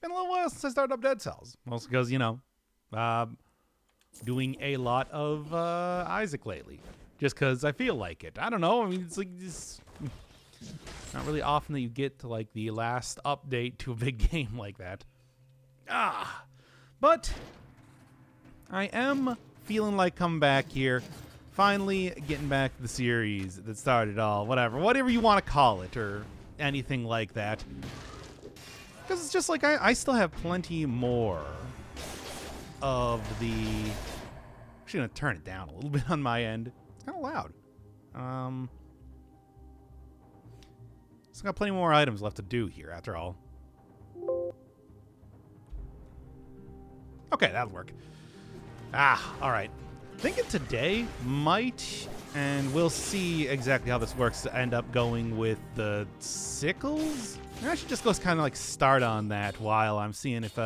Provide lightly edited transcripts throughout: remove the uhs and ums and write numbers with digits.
been a little while since I started up Dead Cells. Mostly because, you know, doing a lot of Isaac lately. Just because I feel like it. I don't know. I mean, it's like this. Not really often that you get to like the last update to a big game like that. But I am feeling like coming back here. Finally getting back to the series that started it all. Whatever you want to call it or anything like that. Because it's just like I still have plenty more of the... I'm actually going to turn it down a little bit on my end. It's kind of loud. Still got plenty more items left to do here after all. Okay, that'll work. All right. Thinking today might, and we'll see exactly how this works, to end up going with the Sickles. Maybe I should just go kind of like start on that while I'm seeing if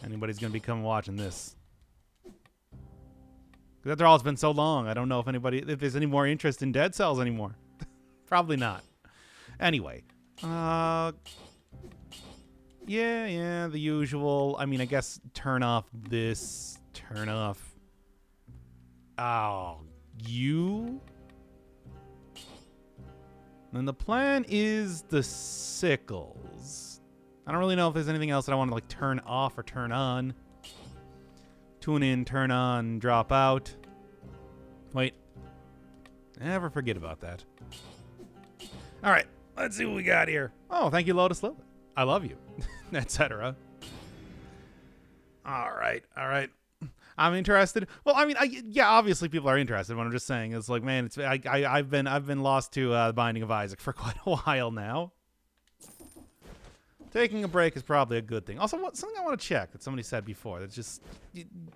anybody's going to be coming watching this. Because after all, it's been so long. I don't know if there's any more interest in Dead Cells anymore. Probably not. Anyway. Yeah, the usual. I mean, I guess turn off this, turn off. Oh, you? And the plan is the Sickles. I don't really know if there's anything else that I want to like turn off or turn on. Tune in, turn on, drop out. Wait. Never forget about that. All right, let's see what we got here. Oh, thank you, Lotus Lilith. I love you, etc. All right. I'm interested. Well, I mean, yeah, obviously people are interested. What I'm just saying is like, man, I've been lost to the Binding of Isaac for quite a while now. Taking a break is probably a good thing. Also, something I want to check that somebody said before. That's just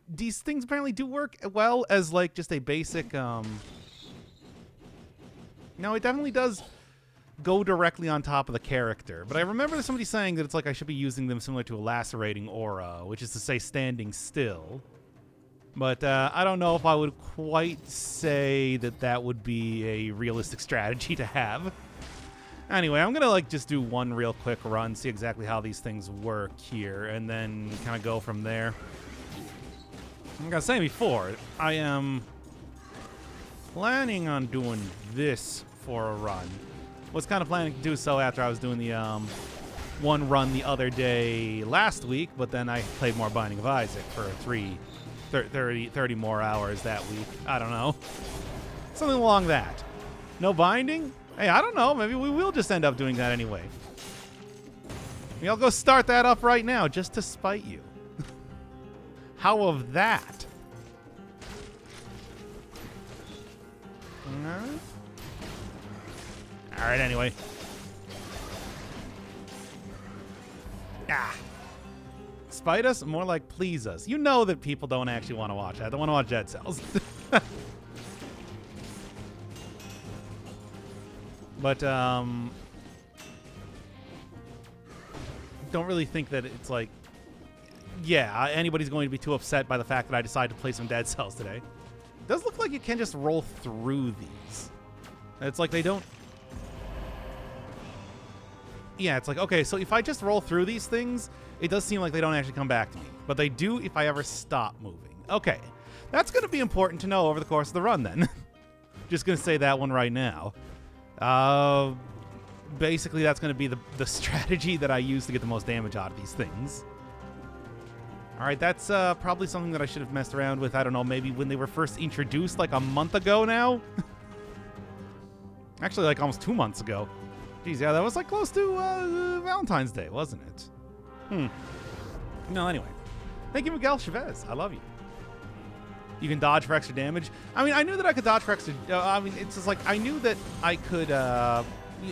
these things apparently do work well as like just a basic. No, it definitely does go directly on top of the character. But I remember somebody saying that it's like I should be using them similar to a lacerating aura, which is to say standing still. But I don't know if I would quite say that would be a realistic strategy to have. Anyway, I'm going to like just do one real quick run, see exactly how these things work here, and then kind of go from there. Like I was saying before, I am planning on doing this for a run. Was kind of planning to do so after I was doing the one run the other day last week, but then I played more Binding of Isaac for 30 more hours that week. I don't know. Something along that. No binding? Hey, I don't know. Maybe we will just end up doing that anyway. Maybe I'll go start that up right now just to spite you. How of that? All right, anyway. Spite us? More like please us. You know that people don't actually want to watch that. They want to watch Dead Cells. But, don't really think that it's like, yeah, anybody's going to be too upset by the fact that I decided to play some Dead Cells today. It does look like you can just roll through these. It's like they don't... Yeah, it's like, okay, so if I just roll through these things, it does seem like they don't actually come back to me. But they do if I ever stop moving. Okay, that's going to be important to know over the course of the run then. Just going to say that one right now. Basically, that's going to be the strategy that I use to get the most damage out of these things. All right, that's probably something that I should have messed around with. I don't know, maybe when they were first introduced like a month ago now? Actually, like almost 2 months ago. Geez, yeah, that was like close to Valentine's Day, wasn't it? No, anyway. Thank you, Miguel Chavez. I love you. You can dodge for extra damage. I mean, I knew that I could dodge for extra... I mean, it's just like, I knew that I could...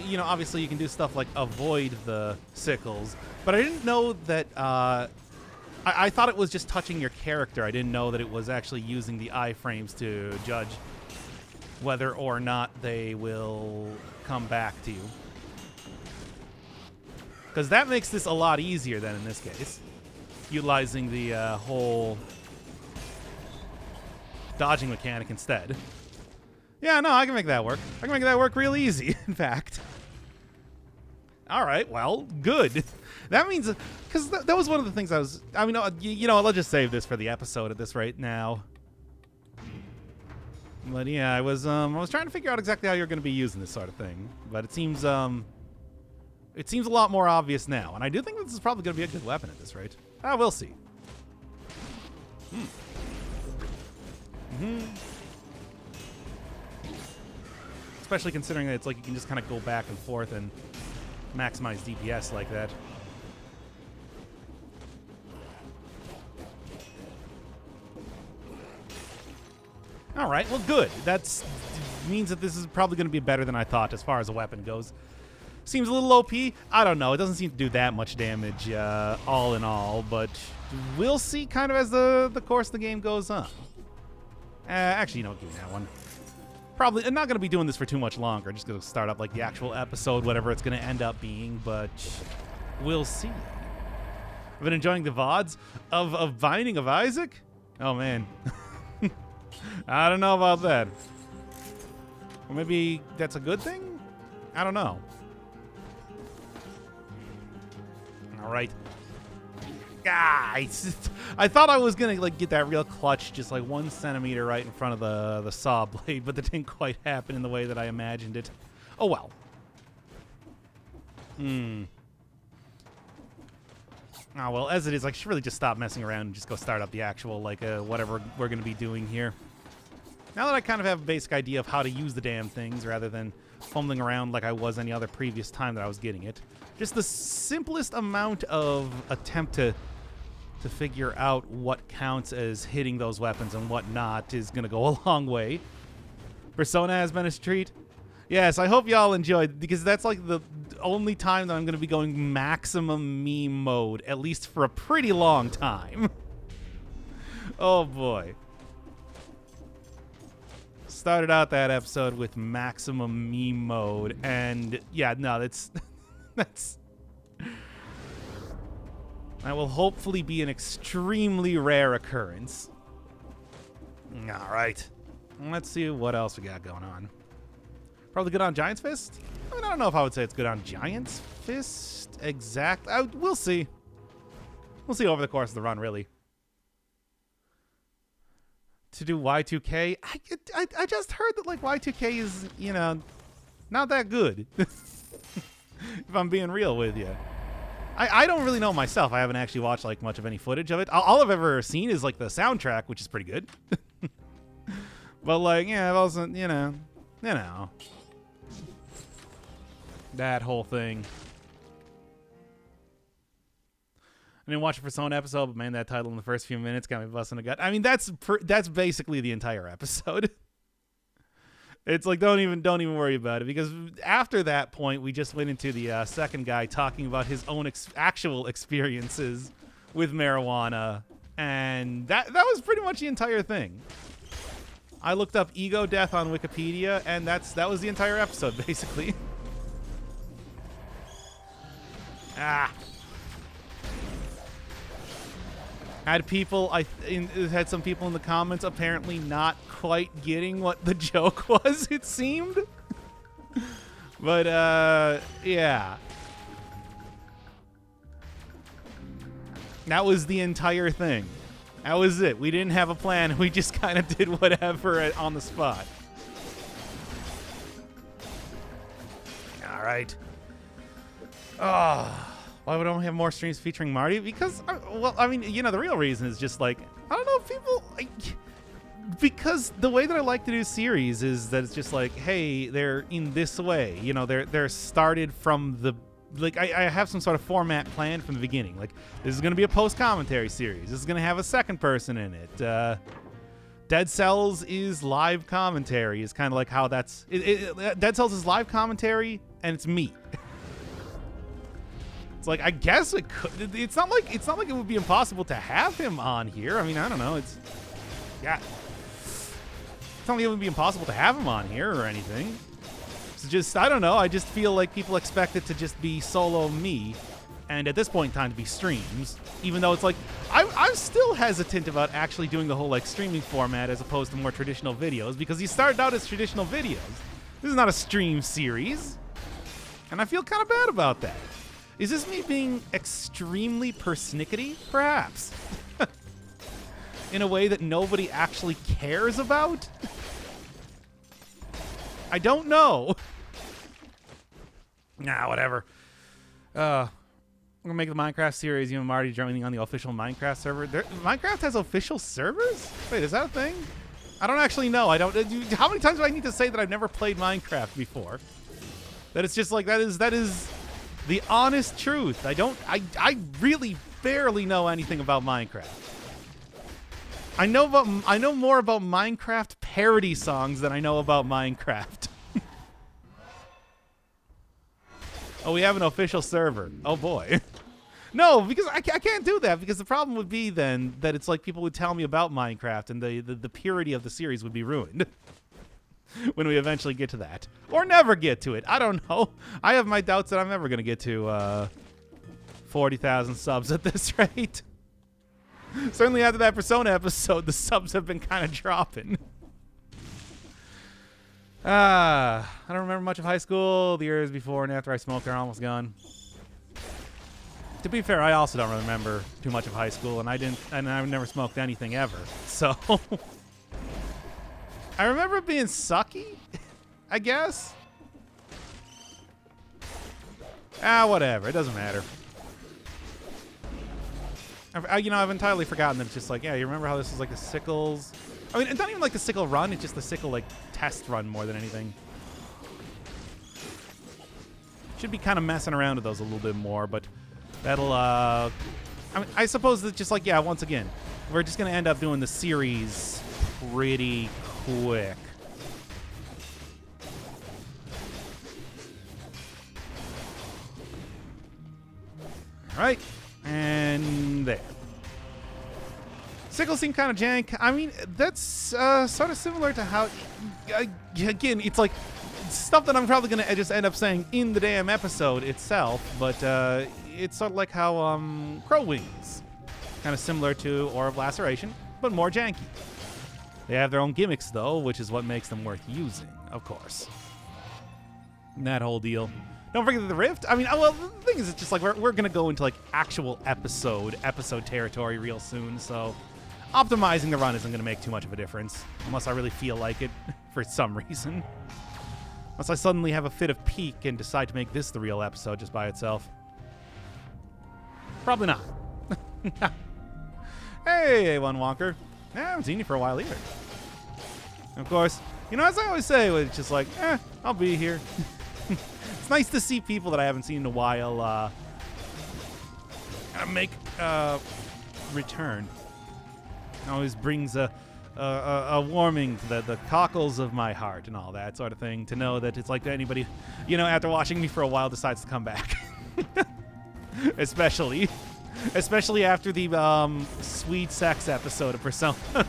you know, obviously you can do stuff like avoid the sickles. But I didn't know that... I thought it was just touching your character. I didn't know that it was actually using the iframes to judge whether or not they will come back to you. Because that makes this a lot easier than in this case. Utilizing the whole dodging mechanic instead. Yeah, no, I can make that work. I can make that work real easy, in fact. All right, well, good. That means, because that was one of the things I mean, you know, let's just save this for the episode at this right now. But yeah, I was trying to figure out exactly how you're going to be using this sort of thing. But it seems a lot more obvious now. And I do think this is probably going to be a good weapon at this rate. We'll see. Especially considering that it's like you can just kind of go back and forth and maximize DPS like that. All right, well, good. That means that this is probably going to be better than I thought as far as a weapon goes. Seems a little OP. I don't know. It doesn't seem to do that much damage all in all, but we'll see kind of as the course of the game goes on. Actually, you know what? Give me that one. Probably, I'm not going to be doing this for too much longer. Just going to start up like the actual episode, whatever it's going to end up being, but we'll see. I've been enjoying the VODs of Binding of Isaac. Oh, man. I don't know about that. Or maybe that's a good thing? I don't know. All right. I thought I was going to like get that real clutch just like 1 centimeter right in front of the saw blade, but that didn't quite happen in the way that I imagined it. Oh, well. Oh, well, as it is, I should really just stop messing around and just go start up the actual, like, whatever we're going to be doing here. Now that I kind of have a basic idea of how to use the damn things rather than fumbling around like I was any other previous time that I was getting it, just the simplest amount of attempt to figure out what counts as hitting those weapons and what not is going to go a long way. Persona has been a treat. Yes, I hope y'all enjoyed, because that's like the only time that I'm going to be going maximum meme mode, at least for a pretty long time. Oh boy. Started out that episode with maximum meme mode, and yeah, no, that will hopefully be an extremely rare occurrence. All right. Let's see what else we got going on. Probably good on Giant's Fist? I mean, I don't know if I would say it's good on Giant's Fist exactly. We'll see. We'll see over the course of the run, really. To do Y2K, I just heard that like Y2K is, you know, not that good. If I'm being real with you. I don't really know myself. I haven't actually watched like much of any footage of it. All I've ever seen is like the soundtrack, which is pretty good. But like, yeah, I've also, you know, that whole thing. I didn't watch a Persona episode, but man, that title in the first few minutes got me busting a gut. I mean, that's basically the entire episode. It's like don't even worry about it, because after that point, we just went into the second guy talking about his own actual experiences with marijuana, and that was pretty much the entire thing. I looked up ego death on Wikipedia, and that was the entire episode basically. Had some people in the comments apparently not quite getting what the joke was, it seemed. But, yeah. That was the entire thing. That was it. We didn't have a plan. We just kind of did whatever on the spot. All right. Why would I only have more streams featuring Marty? Because, well, I mean, you know, the real reason is just like, I don't know, people, because the way that I like to do series is that it's just like, hey, they're in this way, you know, they're started from the, like, I have some sort of format planned from the beginning. Like, this is going to be a post-commentary series. This is going to have a second person in it. Dead Cells is live commentary, is kind of like how that's, Dead Cells is live commentary, and it's me. Like, I guess it could. It's not like it would be impossible to have him on here. I mean, I don't know. It's not like it would be impossible to have him on here or anything. It's just, I don't know. I just feel like people expect it to just be solo me, and at this point in time to be streams. Even though it's like, I'm still hesitant about actually doing the whole like streaming format as opposed to more traditional videos, because he started out as traditional videos. This is not a stream series, and I feel kind of bad about that. Is this me being extremely persnickety? Perhaps. In a way that nobody actually cares about? I don't know. Nah, whatever. I'm gonna make the Minecraft series. I'm already joining on the official Minecraft server. Minecraft has official servers? Wait, is that a thing? I don't actually know. I don't. How many times do I need to say that I've never played Minecraft before? That it's just like that is the honest truth. I really barely know anything about Minecraft. I know more about Minecraft parody songs than I know about Minecraft. Oh, we have an official server. Oh boy. No, because I can't do that, because the problem would be then that it's like people would tell me about Minecraft and the purity of the series would be ruined. When we eventually get to that. Or never get to it. I don't know. I have my doubts that I'm never going to get to 40,000 subs at this rate. Certainly after that Persona episode, the subs have been kind of dropping. I don't remember much of high school. The years before and after I smoked are almost gone. To be fair, I also don't remember too much of high school, and I've never smoked anything ever. So I remember being sucky, I guess. Whatever. It doesn't matter. I've entirely forgotten that it's just like, yeah, you remember how this is like the Sickles? I mean, it's not even like the Sickle run. It's just the Sickle, like, test run more than anything. Should be kind of messing around with those a little bit more, but that'll, I mean, I suppose that just like, yeah, once again, we're just going to end up doing the series pretty quick. All right. And there. Sickles seem kind of jank. I mean, that's sort of similar to how, again, it's like stuff that I'm probably going to just end up saying in the damn episode itself, but it's sort of like how Crow Wings, kind of similar to Aura of Laceration, but more janky. They have their own gimmicks, though, which is what makes them worth using, of course. And that whole deal. Don't forget the Rift. I mean, well, the thing is, it's just like we're going to go into like actual episode territory real soon, so optimizing the run isn't going to make too much of a difference, unless I really feel like it for some reason. Unless I suddenly have a fit of pique and decide to make this the real episode just by itself. Probably not. Hey, A1 Wonker. I haven't seen you for a while either. Of course, as I always say, it's just like, I'll be here. It's nice to see people that I haven't seen in a while make return. It always brings a warming to the cockles of my heart and all that sort of thing, to know that it's like anybody, after watching me for a while decides to come back. Especially after the sweet sex episode of Persona.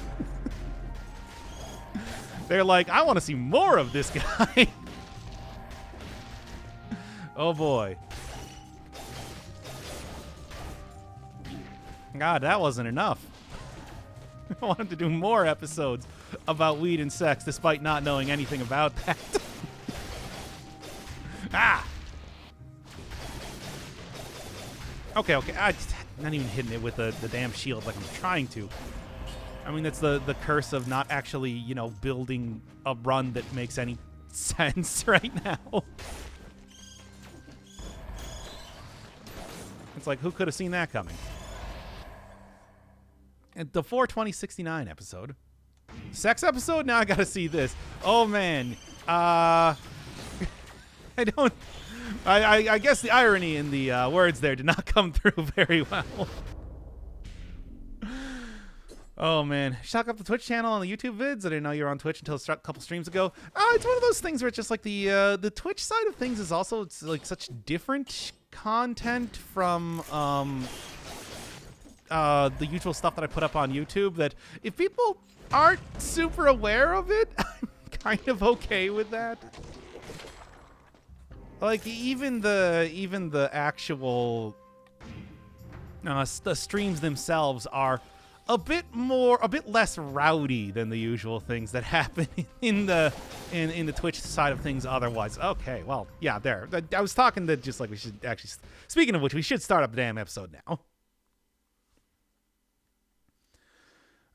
They're like, I want to see more of this guy. Oh boy. God, that wasn't enough. I wanted to do more episodes about weed and sex despite not knowing anything about that. Okay. I'm not even hitting it with the damn shield like I'm trying to. I mean, that's the curse of not actually, building a run that makes any sense right now. It's like, who could have seen that coming? And the 42069 episode. Sex episode? Now I gotta see this. Oh, man. I guess the irony in the words there did not come through very well. Oh, man. Shout up the Twitch channel on the YouTube vids. I didn't know you were on Twitch until a couple streams ago. It's one of those things where it's just like the Twitch side of things is also, it's like such different content from the usual stuff that I put up on YouTube, that if people aren't super aware of it, I'm kind of okay with that. Like even the actual the streams themselves are a bit less rowdy than the usual things that happen in the Twitch side of things otherwise. Okay, well, yeah, there. I was talking that just like we should actually, speaking of which, we should start up the damn episode now.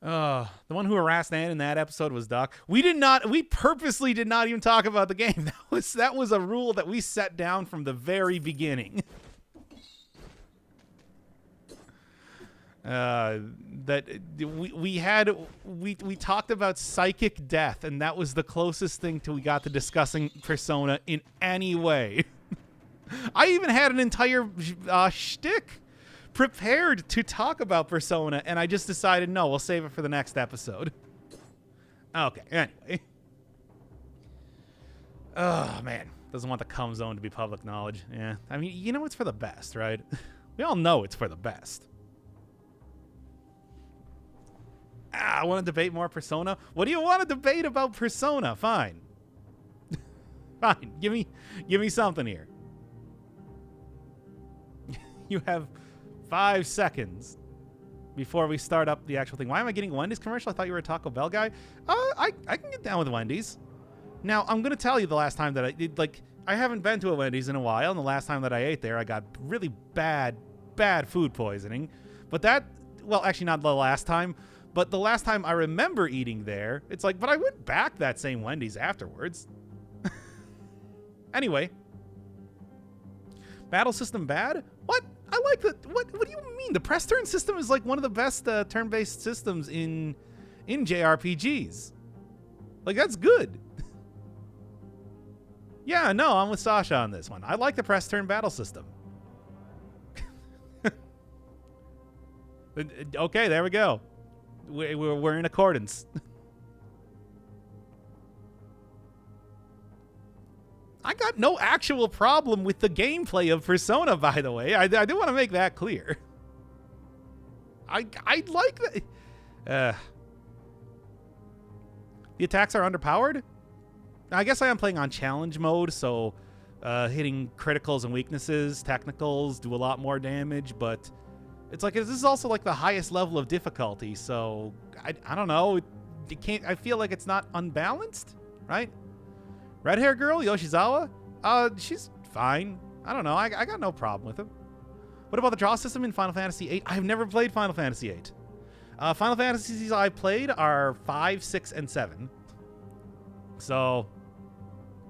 The one who harassed Ann in that episode was Doc. We purposely did not even talk about the game. That was a rule that we set down from the very beginning. That we talked about psychic death, and that was the closest thing we got to discussing Persona in any way. I even had an entire shtick prepared to talk about Persona, and I just decided, no, we'll save it for the next episode. Okay, anyway. Oh, man. Doesn't want the cum zone to be public knowledge. Yeah, I mean, you know it's for the best, right? We all know it's for the best. I want to debate more Persona. What do you want to debate about Persona? Fine. Fine. Give me something here. You have 5 seconds before we start up the actual thing. Why am I getting a Wendy's commercial? I thought you were a Taco Bell guy. I can get down with Wendy's. Now, I'm going to tell you the last time that I did, like, I haven't been to a Wendy's in a while, and the last time that I ate there, I got really bad food poisoning. But that, well, actually not the last time, but the last time I remember eating there, it's like, but I went back that same Wendy's afterwards. Anyway. Battle system bad? What? I like the, what do you mean? The press turn system is like one of the best turn-based systems in JRPGs. Like, that's good. Yeah, no, I'm with Sasha on this one. I like the press turn battle system. Okay, there we go. We're in accordance. I got no actual problem with the gameplay of Persona, by the way. I do want to make that clear. I like that. The attacks are underpowered? I guess I am playing on challenge mode, so hitting criticals and weaknesses, technicals do a lot more damage, but it's like, this is also like the highest level of difficulty, so I don't know. It can't, I feel like it's not unbalanced, right? Red hair girl, Yoshizawa? She's fine. I don't know. I got no problem with him. What about the draw system in Final Fantasy VIII? I've never played Final Fantasy VIII. Final Fantasies I've played are 5, 6, and 7. So,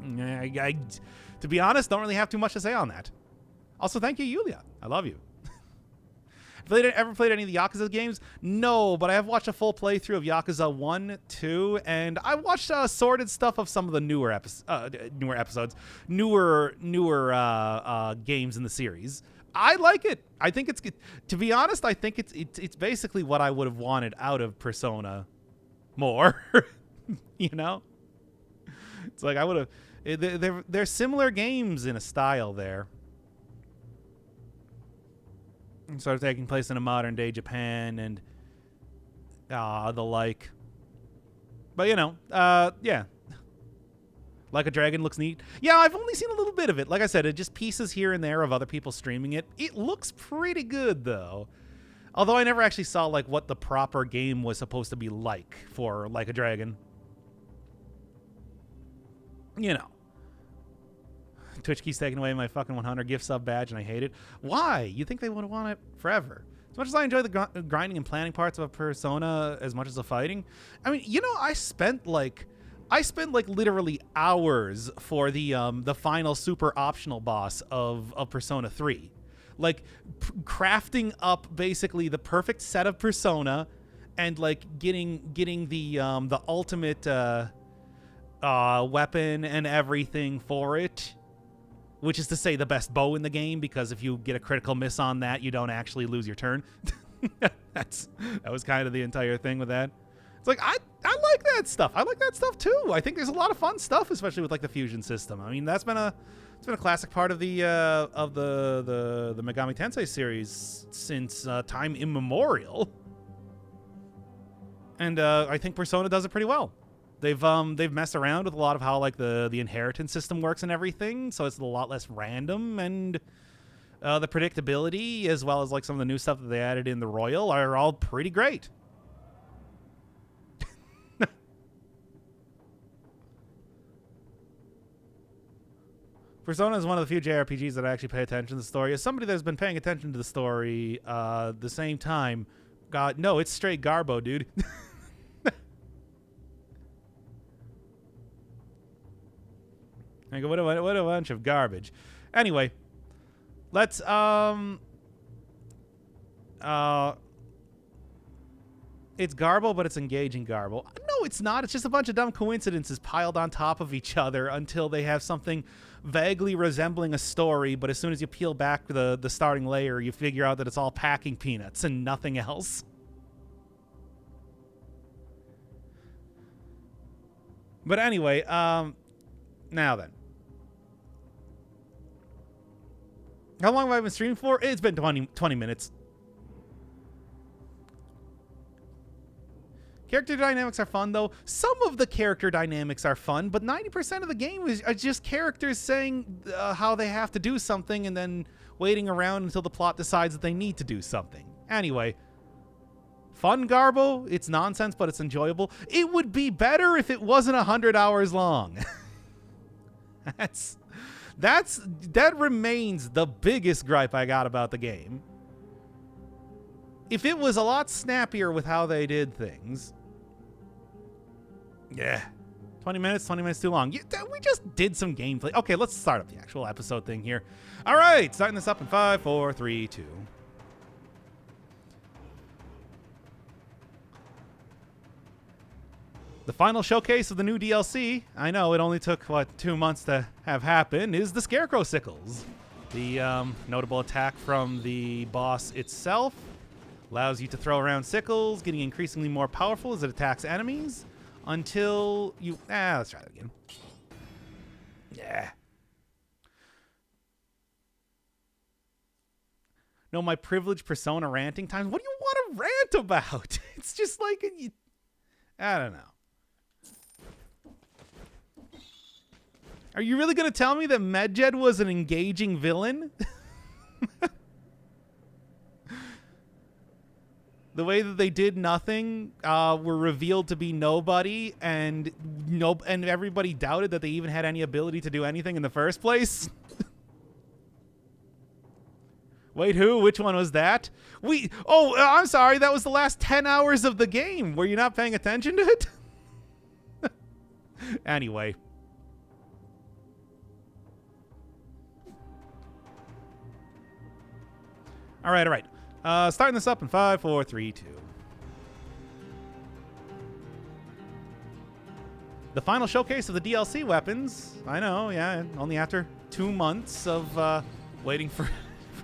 to be honest, don't really have too much to say on that. Also, thank you, Yulia. I love you. Ever played any of the Yakuza games? No, but I have watched a full playthrough of Yakuza 1, 2, and I watched assorted stuff of some of the newer games in the series. I like it. I think it's, to be honest, I think it's basically what I would have wanted out of Persona more. You know? It's like I would have, they're similar games in a style there. Sort of taking place in a modern day Japan and the like. But you know, yeah. Like a Dragon looks neat. Yeah, I've only seen a little bit of it. Like I said, it just pieces here and there of other people streaming it. It looks pretty good though. Although I never actually saw like what the proper game was supposed to be like for Like a Dragon. You know. Twitch keeps taking away my fucking 100 gift sub badge, and I hate it. Why? You think they would want it forever? As much as I enjoy the grinding and planning parts of a Persona as much as the fighting, I mean, you know, I spent like literally hours for the final super optional boss of Persona 3. Like crafting up basically the perfect set of Persona and like getting the ultimate weapon and everything for it. Which is to say the best bow in the game, because if you get a critical miss on that, you don't actually lose your turn. That was kind of the entire thing with that. It's like, I like that stuff. I like that stuff too. I think there's a lot of fun stuff, especially with like the fusion system. I mean, it's been a classic part of the Megami Tensei series since time immemorial. And I think Persona does it pretty well. They've messed around with a lot of how like the inheritance system works and everything, so it's a lot less random, and the predictability as well as like some of the new stuff that they added in the Royal are all pretty great. Persona is one of the few JRPGs that I actually pay attention to the story. As somebody that's been paying attention to the story the same time, God, no, it's straight garbo, dude. I go, what a bunch of garbage. Anyway, let's it's garble, but it's engaging garble. No, it's not. It's just a bunch of dumb coincidences piled on top of each other until they have something vaguely resembling a story, but as soon as you peel back the starting layer, you figure out that it's all packing peanuts and nothing else. But anyway, now then. How long have I been streaming for? It's been 20 minutes. Character dynamics are fun, though. Some of the character dynamics are fun, but 90% of the game are just characters saying how they have to do something and then waiting around until the plot decides that they need to do something. Anyway, fun garbo. It's nonsense, but it's enjoyable. It would be better if it wasn't 100 hours long. That remains the biggest gripe I got about the game. If it was a lot snappier with how they did things. Yeah. 20 minutes too long. We just did some gameplay. Okay, let's start up the actual episode thing here. All right, starting this up in 5, 4, 3, 2. The final showcase of the new DLC, I know it only took, 2 months to have happen, is the Scarecrow Sickles. The notable attack from the boss itself allows you to throw around sickles, getting increasingly more powerful as it attacks enemies until you... let's try that again. Yeah. No, my privileged Persona ranting times. What do you want to rant about? It's just like... I don't know. Are you really going to tell me that Medjed was an engaging villain? The way that they did nothing, were revealed to be nobody, and everybody doubted that they even had any ability to do anything in the first place. Wait, who? Which one was that? I'm sorry, that was the last 10 hours of the game. Were you not paying attention to it? Anyway. All right. Starting this up in 5, 4, 3, 2. The final showcase of the DLC weapons. I know, yeah, only after 2 months of waiting for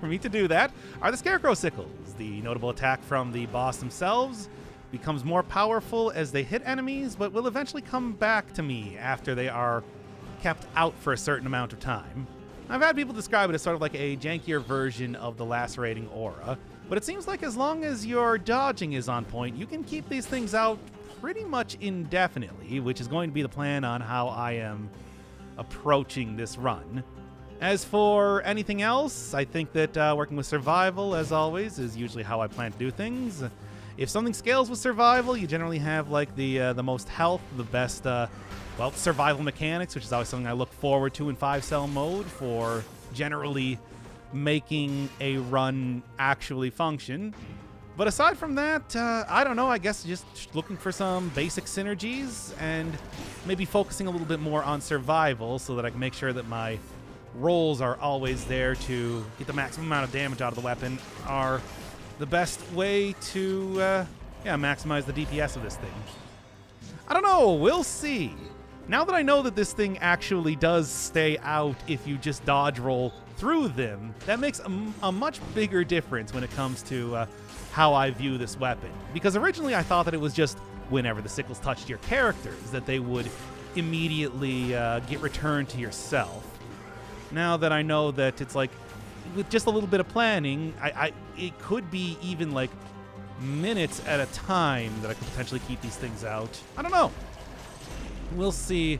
me to do that, are the Scarecrow Sickles. The notable attack from the boss themselves becomes more powerful as they hit enemies, but will eventually come back to me after they are kept out for a certain amount of time. I've had people describe it as sort of like a jankier version of the lacerating aura, but it seems like as long as your dodging is on point, you can keep these things out pretty much indefinitely, which is going to be the plan on how I am approaching this run. As for anything else, I think that working with survival, as always, is usually how I plan to do things. If something scales with survival, you generally have like the most health, the best survival mechanics, which is always something I look forward to in 5-cell mode for generally making a run actually function. But aside from that, I don't know, I guess just looking for some basic synergies and maybe focusing a little bit more on survival so that I can make sure that my rolls are always there to get the maximum amount of damage out of the weapon are the best way to maximize the DPS of this thing. I don't know, we'll see. Now that I know that this thing actually does stay out if you just dodge roll through them, that makes a much bigger difference when it comes to how I view this weapon. Because originally I thought that it was just whenever the sickles touched your characters that they would immediately get returned to yourself. Now that I know that it's like, with just a little bit of planning, it could be even like minutes at a time that I could potentially keep these things out. I don't know. We'll see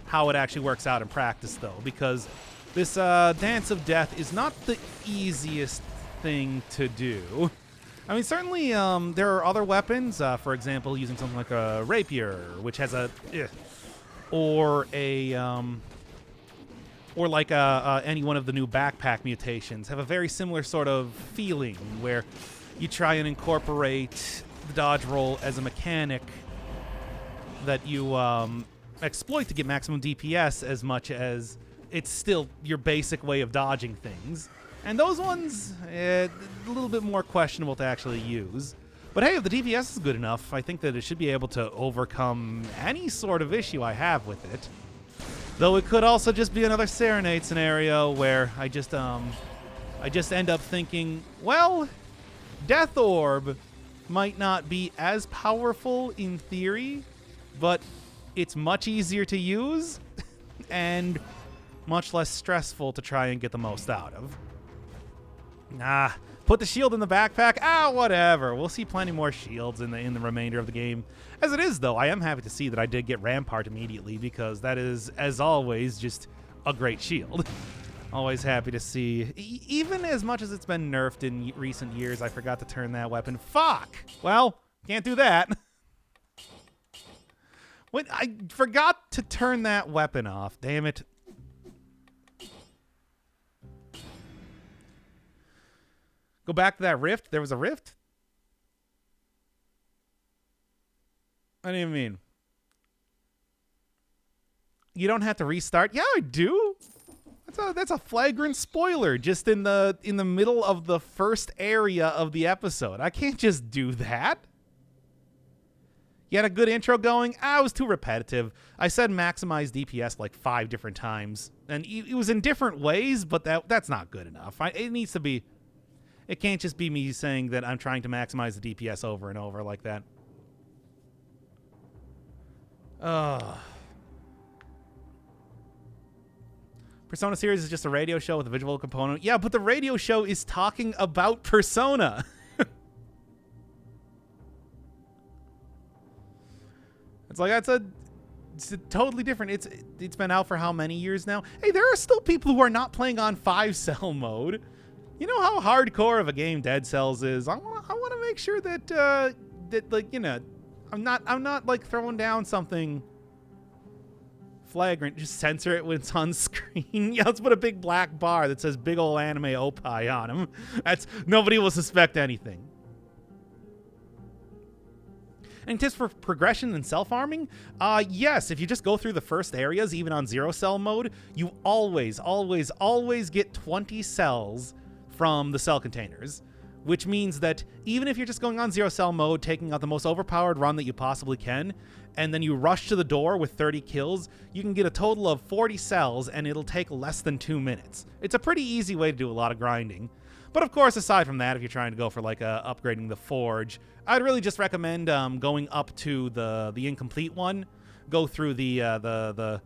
how it actually works out in practice, though, because this Dance of Death is not the easiest thing to do. I mean, certainly there are other weapons, for example, using something like a rapier, which has a... or a... or like any one of the new backpack mutations have a very similar sort of feeling where you try and incorporate the dodge roll as a mechanic that you exploit to get maximum DPS as much as it's still your basic way of dodging things. And those ones, a little bit more questionable to actually use. But hey, if the DPS is good enough, I think that it should be able to overcome any sort of issue I have with it. Though it could also just be another Serenade scenario where I just end up thinking, well, Death Orb might not be as powerful in theory, but it's much easier to use and much less stressful to try and get the most out of. Put the shield in the backpack? Whatever. We'll see plenty more shields in the remainder of the game. As it is, though, I am happy to see that I did get Rampart immediately because that is, as always, just a great shield. Always happy to see. Even as much as it's been nerfed in recent years, I forgot to turn that weapon. Fuck! Well, can't do that. When I forgot to turn that weapon off. Damn it. Go back to that rift. There was a rift? What do you mean? You don't have to restart? Yeah, I do. That's a flagrant spoiler just in the middle of the first area of the episode. I can't just do that. You had a good intro going? It was too repetitive. I said maximize DPS like 5 different times. And it was in different ways, but that's not good enough. It needs to be... It can't just be me saying that I'm trying to maximize the DPS over and over like that. Persona series is just a radio show with a visual component. Yeah, but the radio show is talking about Persona. It's like it's a totally different. It's been out for how many years now? Hey, there are still people who are not playing on 5-cell mode. You know how hardcore of a game Dead Cells is. I want to make sure that that like, you know, I'm not like throwing down something flagrant. Just censor it when it's on screen. Yeah, let's put a big black bar that says big ol' anime opie on him. Nobody will suspect anything. Any tips for progression and self-arming? Yes, if you just go through the first areas, even on 0-cell mode, you always get 20 cells from the cell containers, which means that even if you're just going on 0-cell mode, taking out the most overpowered run that you possibly can, and then you rush to the door with 30 kills, you can get a total of 40 cells, and it'll take less than 2 minutes. It's a pretty easy way to do a lot of grinding. But of course, aside from that, if you're trying to go for like upgrading the forge, I'd really just recommend going up to the incomplete one. Go through the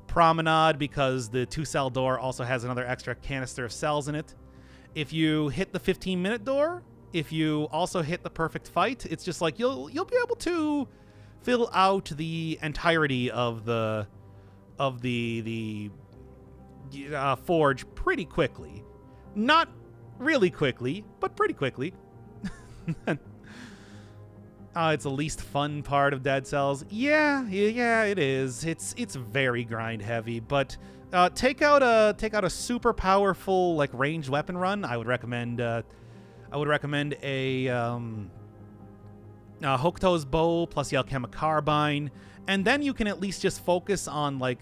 promenade because the 2-cell door also has another extra canister of cells in it. If you hit the 15-minute door, if you also hit the perfect fight, it's just like you'll be able to fill out the entirety of the forge pretty quickly. Not really quickly, but pretty quickly. It's the least fun part of Dead Cells. Yeah, it is. It's very grind heavy, but take out a super powerful like ranged weapon run. I would recommend a Hokuto's bow plus the Alchema carbine, and then you can at least just focus on like,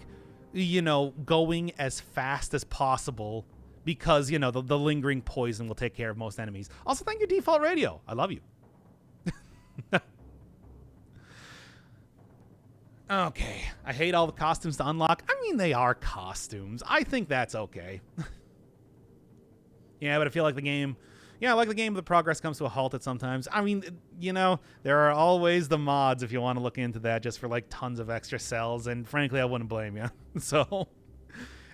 you know, going as fast as possible because, you know, the lingering poison will take care of most enemies. Also, thank you, Default Radio. I love you. Okay, I hate all the costumes to unlock. I mean, they are costumes. I think that's okay. Yeah, but I feel like the game... Yeah, I like the game, but the progress comes to a halt at sometimes. I mean, you know, there are always the mods if you want to look into that just for, like, tons of extra cells, and frankly, I wouldn't blame you. So,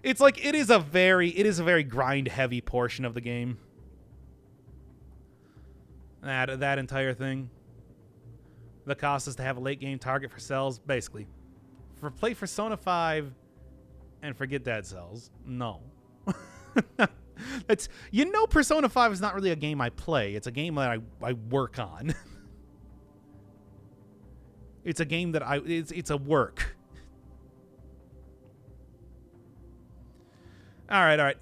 it's like, it is a very grind-heavy portion of the game. That entire thing. The cost is to have a late-game target for cells, basically. Play Persona 5 and forget Dead Cells. No. You know, Persona 5 is not really a game I play. It's a game that I work on. It's a game that it's a work. All right.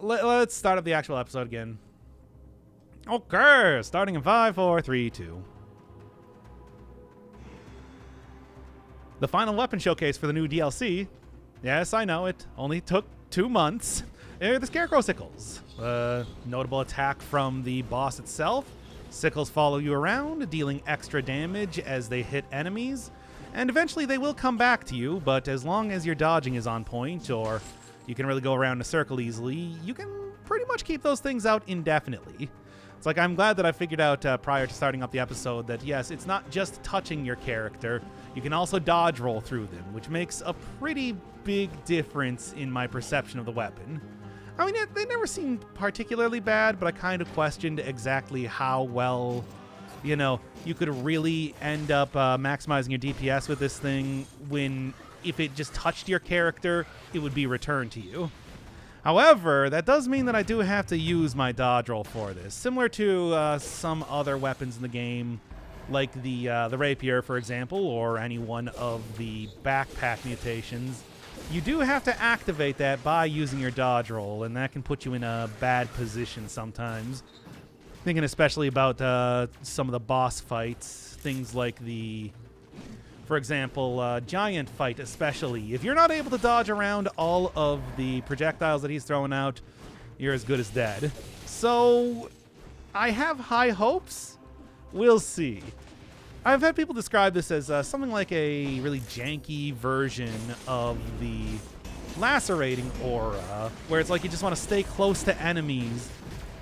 Let's start up the actual episode again. Okay, starting in 5, 4, 3, 2. The final weapon showcase for the new DLC. Yes, I know, it only took 2 months. The Scarecrow Sickles. Notable attack from the boss itself. Sickles follow you around, dealing extra damage as they hit enemies. And eventually they will come back to you, but as long as your dodging is on point, or you can really go around in a circle easily, you can pretty much keep those things out indefinitely. It's like, I'm glad that I figured out prior to starting up the episode that, yes, it's not just touching your character. You can also dodge roll through them, which makes a pretty big difference in my perception of the weapon. I mean, they never seemed particularly bad, but I kind of questioned exactly how well, you could really end up maximizing your DPS with this thing when, if it just touched your character, it would be returned to you. However, that does mean that I do have to use my dodge roll for this, similar to some other weapons in the game, like the rapier, for example, or any one of the backpack mutations. You do have to activate that by using your dodge roll, and that can put you in a bad position sometimes. Thinking especially about some of the boss fights, things like for example, giant fight especially. If you're not able to dodge around all of the projectiles that he's throwing out, you're as good as dead. So, I have high hopes. We'll see. I've had people describe this as something like a really janky version of the lacerating aura, where it's like you just want to stay close to enemies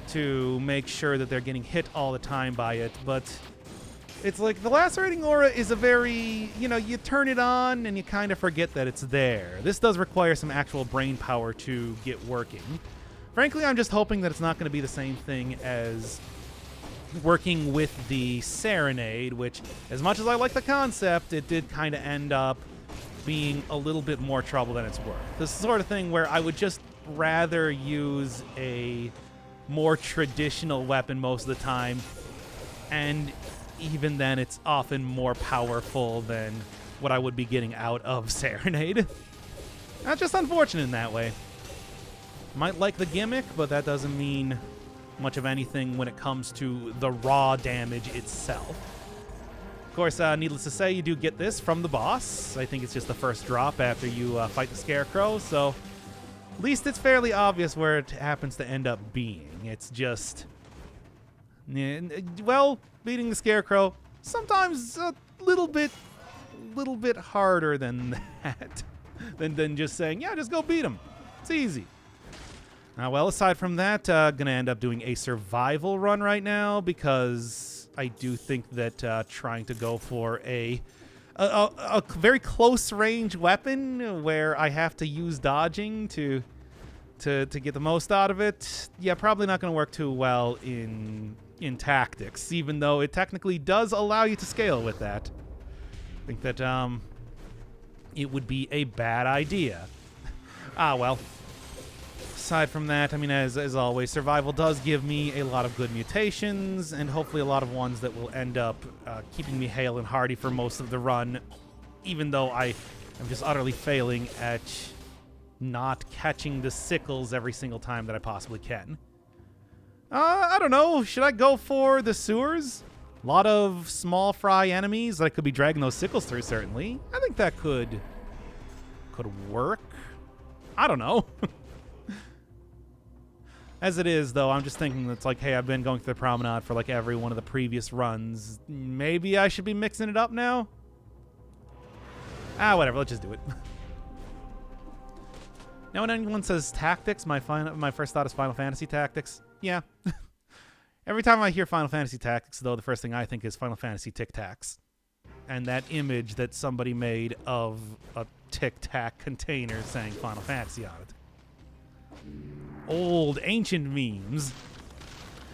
to make sure that they're getting hit all the time by it, but it's like the lacerating aura is a very, you turn it on and you kind of forget that it's there. This does require some actual brain power to get working. Frankly, I'm just hoping that it's not going to be the same thing as working with the Serenade, which, as much as I like the concept, it did kind of end up being a little bit more trouble than it's worth. This sort of thing where I would just rather use a more traditional weapon most of the time, and even then it's often more powerful than what I would be getting out of Serenade. That's just unfortunate in that way. Might like the gimmick, but that doesn't mean much of anything when it comes to the raw damage itself. Of course, needless to say, you do get this from the boss. I think it's just the first drop after you fight the Scarecrow, so at least it's fairly obvious where it happens to end up being. It's just, well, beating the Scarecrow, sometimes a little bit harder than that. than just saying, yeah, just go beat him. It's easy. Well, aside from that, gonna end up doing a survival run right now because I do think that trying to go for a very close range weapon where I have to use dodging to get the most out of it, yeah, probably not gonna work too well in tactics, even though it technically does allow you to scale with that. I think that it would be a bad idea. Well. Aside from that, I mean, as always, survival does give me a lot of good mutations, and hopefully a lot of ones that will end up keeping me hale and hearty for most of the run, even though I am just utterly failing at not catching the sickles every single time that I possibly can. I don't know. Should I go for the sewers? A lot of small fry enemies that I could be dragging those sickles through, certainly. I think that could work. I don't know. As it is, though, I'm just thinking it's like, hey, I've been going through the promenade for like every one of the previous runs. Maybe I should be mixing it up now? Whatever, let's just do it. Now, when anyone says tactics, my first thought is Final Fantasy Tactics. Yeah. Every time I hear Final Fantasy Tactics, though, the first thing I think is Final Fantasy Tic Tacs. And that image that somebody made of a Tic Tac container saying Final Fantasy on it. Old, ancient memes.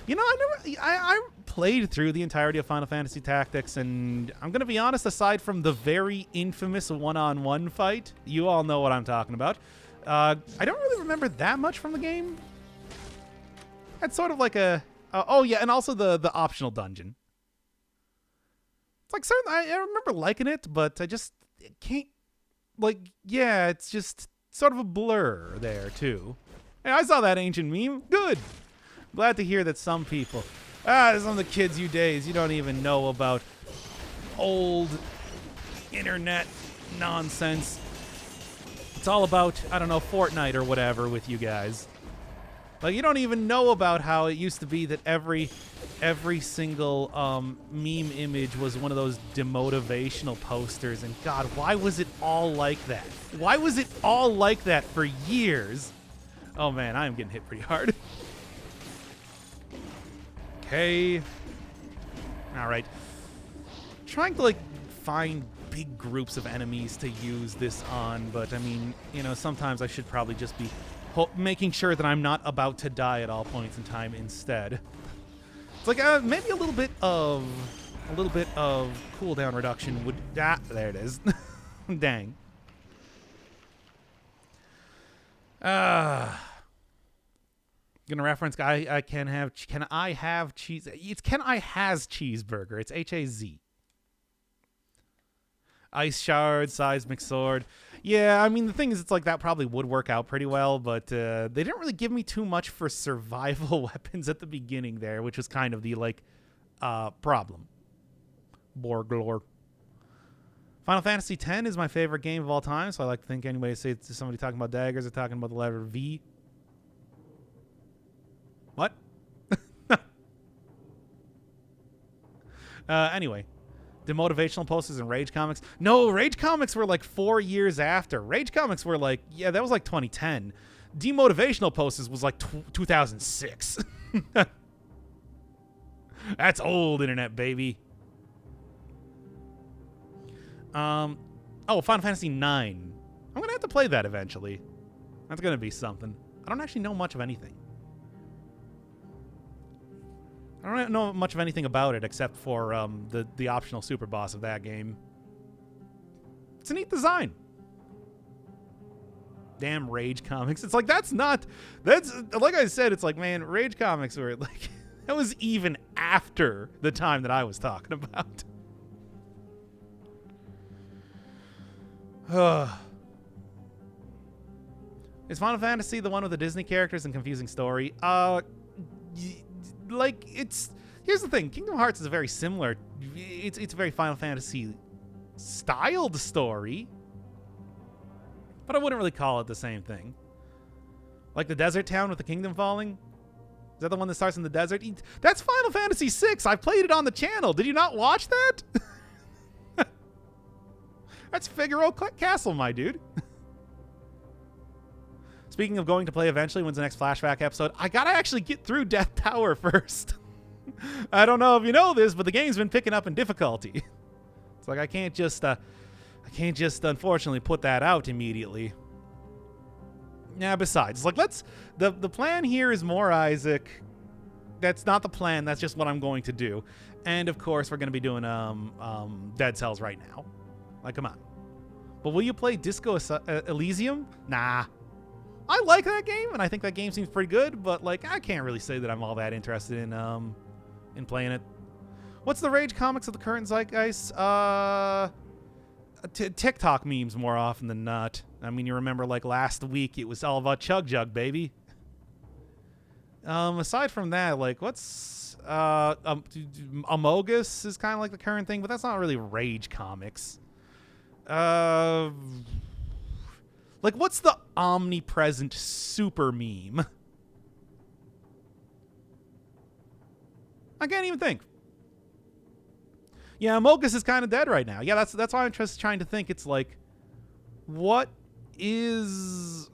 I played through the entirety of Final Fantasy Tactics, and I'm going to be honest, aside from the very infamous one-on-one fight, you all know what I'm talking about, I don't really remember that much from the game. It's sort of like a... oh, yeah, and also the optional dungeon. It's like, certainly, I remember liking it, but I just can't... Like, yeah, it's just sort of a blur there, too. Hey, I saw that ancient meme. Good. Glad to hear that some people, some of the kids you days, you don't even know about old internet nonsense. It's all about, I don't know, Fortnite or whatever with you guys. Like, you don't even know about how it used to be that every single meme image was one of those demotivational posters. And God, why was it all like that? Why was it all like that for years? Oh man, I am getting hit pretty hard. Okay. All right. Trying to, like, find big groups of enemies to use this on, but I mean, you know, sometimes I should probably just be making sure that I'm not about to die at all points in time instead. It's like maybe a little bit of cooldown reduction would. There it is. Dang. Gonna reference. Can I have cheese? It's can I has cheeseburger. It's HAZ. Ice shard, seismic sword. Yeah, I mean, the thing is, it's like that probably would work out pretty well, but they didn't really give me too much for survival weapons at the beginning there, which was kind of the, like, problem. Borglore. Final Fantasy X is my favorite game of all time, so I like to think anybody say it's somebody talking about daggers or talking about the letter V. What? Anyway. Demotivational posters and Rage comics. No, Rage comics were like 4 years after. Rage comics were like, yeah, that was like 2010. Demotivational posters was like 2006. That's old internet, baby. Oh, Final Fantasy IX. I'm gonna have to play that eventually. That's gonna be something. I don't actually know much of anything. I don't know much of anything about it except for the optional super boss of that game. It's a neat design. Damn Rage comics. It's like, that's like I said, it's like, man, Rage comics were like, that was even after the time that I was talking about. Is Final Fantasy the one with the Disney characters and confusing story? Like, here's the thing. Kingdom Hearts is a very similar, it's a very Final Fantasy styled story, but I wouldn't really call it the same thing. Like the desert town with the kingdom falling. Is that the one that starts in the desert? That's Final Fantasy VI. I played it on the channel. Did you not watch that? That's Figaro Castle, my dude. Speaking of going to play eventually, when's the next flashback episode? I gotta actually get through Death Tower first. I don't know if you know this, but the game's been picking up in difficulty. It's like I can't just unfortunately put that out immediately. Yeah, besides, it's like the plan here is more Isaac. That's not the plan, that's just what I'm going to do. And of course we're gonna be doing Dead Cells right now. Like, come on. But will you play Disco Elysium? Nah. I like that game, and I think that game seems pretty good, but like I can't really say that I'm all that interested in playing it. What's the Rage comics of the current zeitgeist? TikTok memes more often than not. I mean, you remember like last week it was all about Chug Jug, baby. Aside from that, like what's Amogus is kind of like the current thing, but that's not really Rage comics. Like, what's the omnipresent super meme? I can't even think. Yeah, Amogus is kind of dead right now. Yeah, that's why I'm just trying to think. It's like, what is...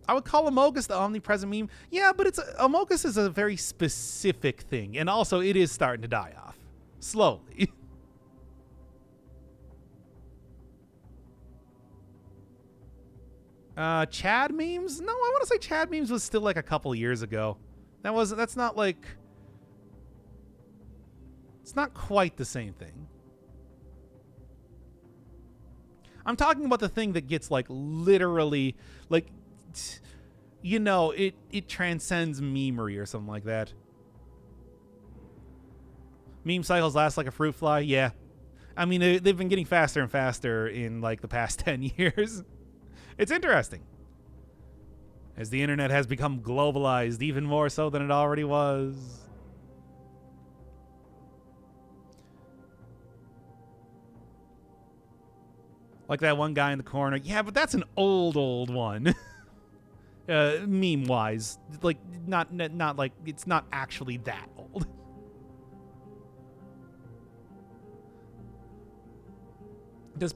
I would call Amogus the omnipresent meme. Yeah, but Amogus is a very specific thing. And also, it is starting to die off. Slowly. Chad memes? No, I want to say Chad memes was still like a couple years ago. That's not like... It's not quite the same thing. I'm talking about the thing that gets like literally like, you know, it transcends memery or something like that. Meme cycles last like a fruit fly. Yeah. I mean, they've been getting faster and faster in like the past 10 years. It's interesting. as the internet has become globalized even more so than it already was. Like that one guy in the corner. Yeah, but that's an old one. Meme-wise. Like, not like, it's not actually that old. Does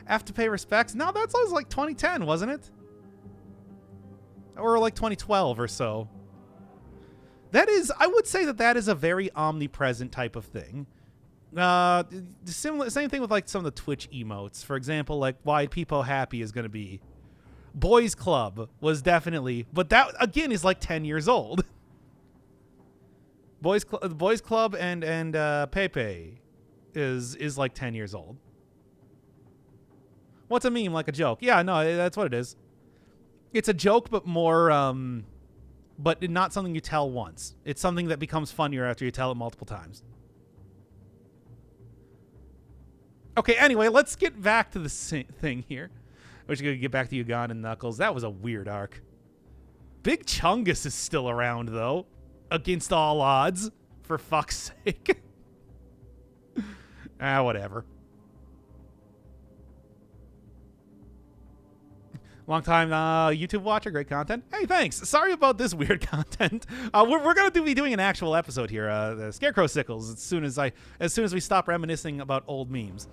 have to pay respects? No, that was like 2010, wasn't it? Or like 2012 or so. That is, I would say that is a very omnipresent type of thing. Same thing with like some of the Twitch emotes. For example, like why people happy is going to be Boys Club was definitely, but that again is like 10 years old. Boys Club and Pepe is like 10 years old. What's a meme? Like a joke? Yeah, no, that's what it is. It's a joke, but more, but not something you tell once. It's something that becomes funnier after you tell it multiple times. Okay, anyway, let's get back to the thing here. We're just going to get back to Ugan and Knuckles. That was a weird arc. Big Chungus is still around, though. Against all odds. For fuck's sake. Whatever. Long time YouTube watcher, great content. Hey, thanks. Sorry about this weird content. We're gonna be doing an actual episode here. The Scarecrow Sickles. As soon as we stop reminiscing about old memes.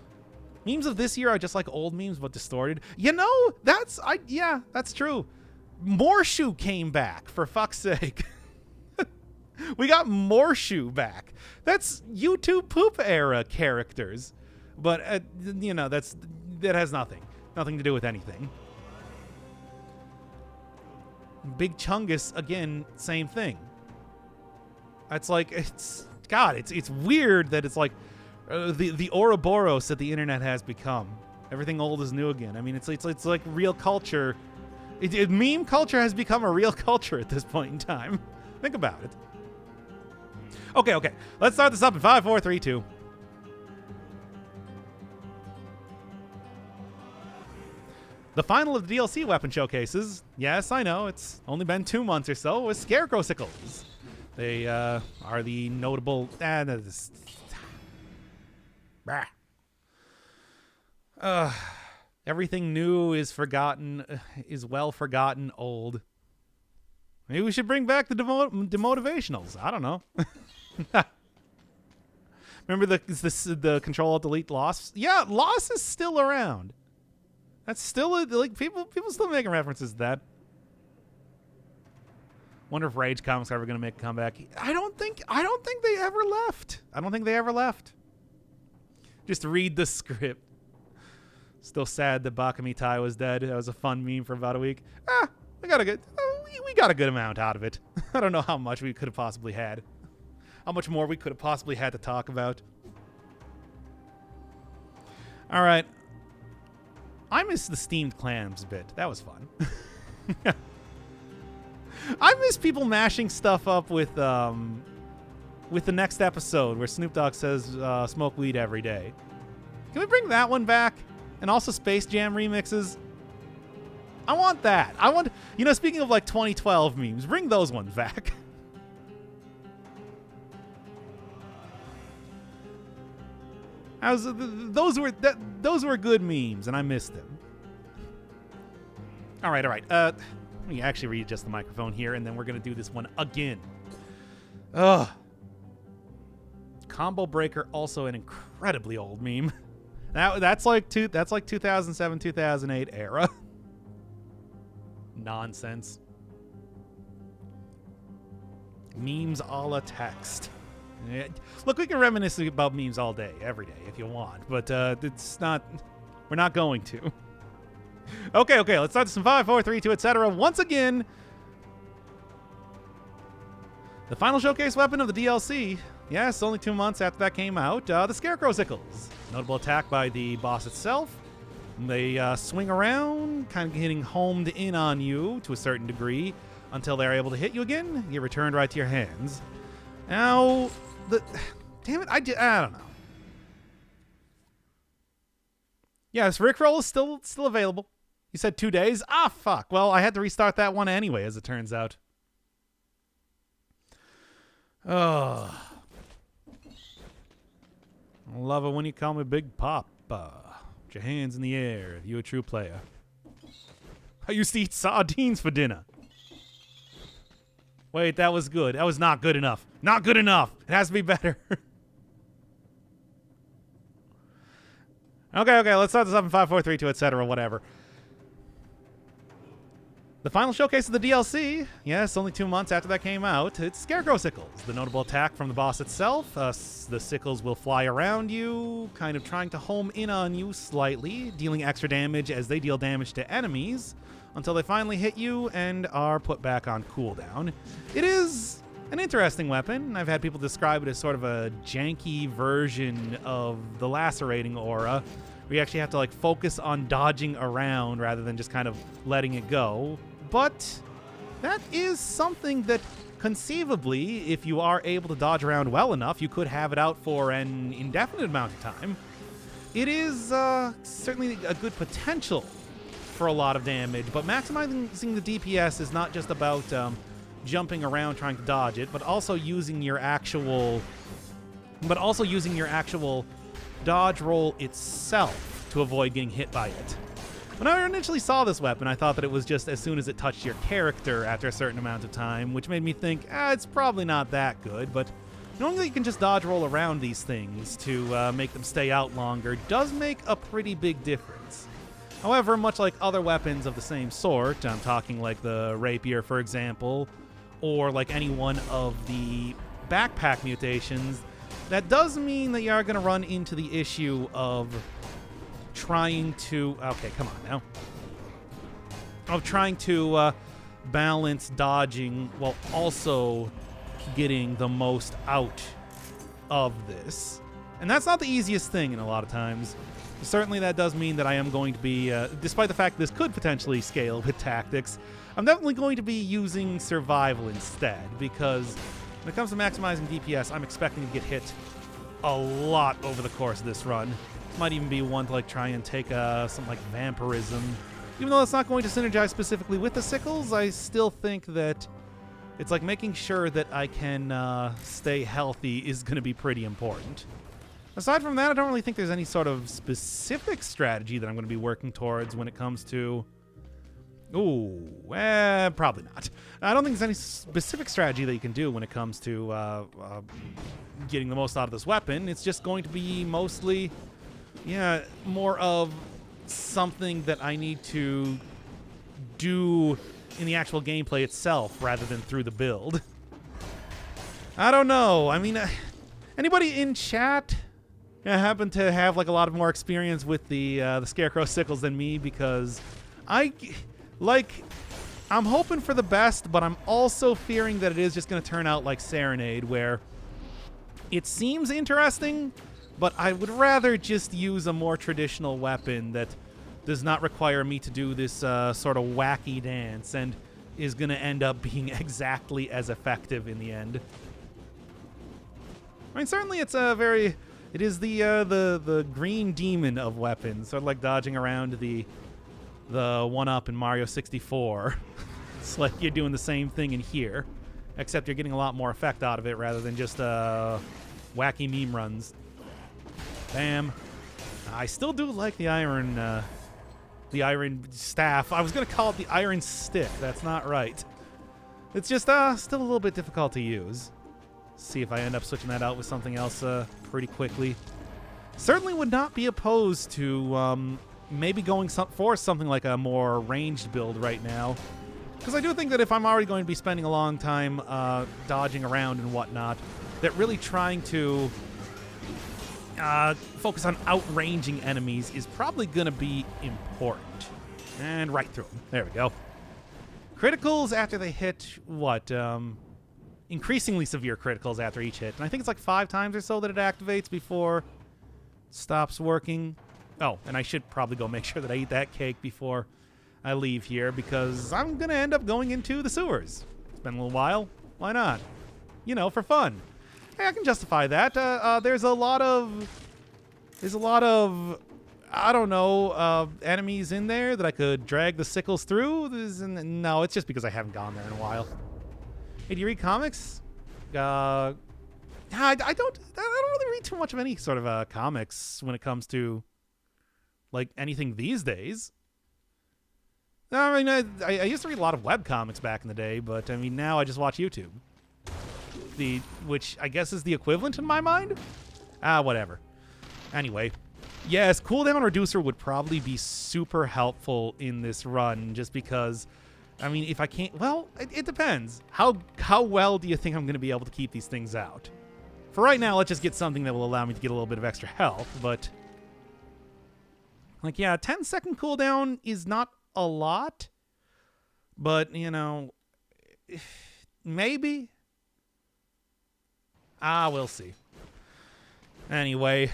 Memes of this year are just like old memes but distorted. You know, that's true. Morshu came back, for fuck's sake. We got Morshu back. That's YouTube poop era characters. But you know, that has nothing to do with anything. Big Chungus, again, same thing. It's like, it's weird that it's like the Ouroboros that the internet has become. Everything old is new again. I mean, it's like real culture. Meme culture has become a real culture at this point in time. Think about it. Okay. Let's start this up in 5, 4, 3, 2. The final of the DLC weapon showcases, yes, I know, it's only been 2 months or so, was Scarecrow Sickles. They are the notable... everything new is forgotten, is well forgotten old. Maybe we should bring back the demotivationals. I don't know. Remember the Control-Alt-Delete loss? Yeah, loss is still around. That's still like people still making references to that. Wonder if Rage Comics are ever gonna make a comeback. I don't think they ever left. Just read the script. Still sad that Bakami Tai was dead. That was a fun meme for about a week. We got a good amount out of it. I don't know how much we could have possibly had. How much more we could have possibly had to talk about. All right. I miss the steamed clams bit. That was fun. I miss people mashing stuff up with the next episode where Snoop Dogg says smoke weed every day. Can we bring that one back? And also Space Jam remixes? I want that. Speaking of like 2012 memes, bring those ones back. Those were good memes, and I missed them. All right. Let me actually readjust the microphone here, and then we're gonna do this one again. Ugh. Combo Breaker, also an incredibly old meme. That's like 2007, 2008 era. Nonsense. Memes a la text. Look, we can reminisce about memes all day, every day, if you want, but it's not. We're not going to. Okay. Let's start this in 5, 4, 3, 2, etc. Once again, the final showcase weapon of the DLC. Yes, only 2 months after that came out. The Scarecrow Sickles. Notable attack by the boss itself. They swing around, kind of getting homed in on you to a certain degree until they're able to hit you again. Get returned right to your hands. Now, damn it, I don't know. Yes, Rickroll is still available. You said 2 days? Ah, fuck. Well, I had to restart that one anyway, as it turns out. Oh. I love it when you call me Big Papa. Put your hands in the air. You a true player. I used to eat sardines for dinner. Wait, that was good. That was not good enough. Not good enough. It has to be better. Okay, let's start this up in 5, 4, 3, 2, etc., whatever. The final showcase of the DLC, yes, only 2 months after that came out, it's Scarecrow Sickles. The notable attack from the boss itself, the sickles will fly around you, kind of trying to home in on you slightly, dealing extra damage as they deal damage to enemies, until they finally hit you and are put back on cooldown. It is an interesting weapon. I've had people describe it as sort of a janky version of the lacerating aura, where you actually have to like focus on dodging around rather than just kind of letting it go. But that is something that conceivably, if you are able to dodge around well enough, you could have it out for an indefinite amount of time. It is certainly a good potential for a lot of damage, but maximizing the DPS is not just about jumping around trying to dodge it, but also using your actual dodge roll itself to avoid getting hit by it. When I initially saw this weapon, I thought that it was just as soon as it touched your character after a certain amount of time, which made me think, it's probably not that good, but knowing that you can just dodge roll around these things to make them stay out longer does make a pretty big difference. However, much like other weapons of the same sort, I'm talking like the rapier, for example, or like any one of the backpack mutations, that does mean that you are going to run into the issue of trying to balance dodging while also getting the most out of this. And that's not the easiest thing in a lot of times. Certainly that does mean that I am going to be, despite the fact this could potentially scale with tactics, I'm definitely going to be using survival instead, because when it comes to maximizing DPS, I'm expecting to get hit a lot over the course of this run. Might even be one to like try and take something like vampirism. Even though it's not going to synergize specifically with the sickles, I still think that it's like making sure that I can stay healthy is going to be pretty important. Aside from that, I don't really think there's any sort of specific strategy that I'm going to be working towards when it comes to... probably not. I don't think there's any specific strategy that you can do when it comes to getting the most out of this weapon. It's just going to be mostly... more of something that I need to do in the actual gameplay itself rather than through the build. I don't know. I mean, anybody in chat happen to have like a lot of more experience with the Scarecrow Sickles than me? Because I'm hoping for the best, but I'm also fearing that it is just going to turn out like Serenade, where it seems interesting, but I would rather just use a more traditional weapon that does not require me to do this sort of wacky dance and is going to end up being exactly as effective in the end. I mean, certainly it is the green demon of weapons, sort of like dodging around the 1-up in Mario 64. It's like you're doing the same thing in here, except you're getting a lot more effect out of it rather than just wacky meme runs. Bam. I still do like the iron staff. I was going to call it the iron stick. That's not right. It's just still a little bit difficult to use. See if I end up switching that out with something else pretty quickly. Certainly would not be opposed to maybe going for something like a more ranged build right now. Because I do think that if I'm already going to be spending a long time dodging around and whatnot, that really trying to focus on outranging enemies is probably going to be important. And right through them. There we go. Criticals after they hit, what? Increasingly severe criticals after each hit. And I think it's like 5 times or so that it activates before it stops working. Oh, and I should probably go make sure that I eat that cake before I leave here, because I'm going to end up going into the sewers. It's been a little while. Why not? You know, for fun. Hey, I can justify that. There's a lot of I don't know, enemies in there that I could drag the sickles through? No, it's just because I haven't gone there in a while. Hey, do you read comics? I don't really read too much of any sort of comics when it comes to like anything these days. I mean, I used to read a lot of web comics back in the day, but I mean now I just watch YouTube. Which I guess is the equivalent in my mind. Whatever. Anyway, yes, cooldown reducer would probably be super helpful in this run, just because. I mean, if I can't, well, it depends. How well do you think I'm going to be able to keep these things out? For right now, let's just get something that will allow me to get a little bit of extra health, but like, yeah, 10-second cooldown is not a lot, but, you know, maybe. We'll see. Anyway,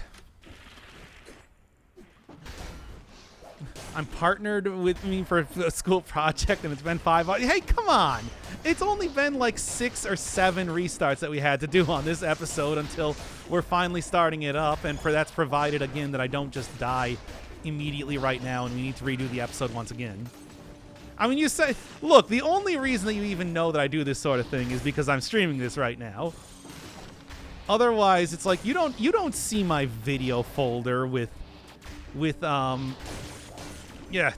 I'm partnered with me for a school project, and it's been 5 hours. Hey, come on! It's only been like 6 or 7 restarts that we had to do on this episode until we're finally starting it up, and that's provided, again, that I don't just die immediately right now and we need to redo the episode once again. I mean, you say, look, the only reason that you even know that I do this sort of thing is because I'm streaming this right now. Otherwise, it's like you don't see my video folder with yeah,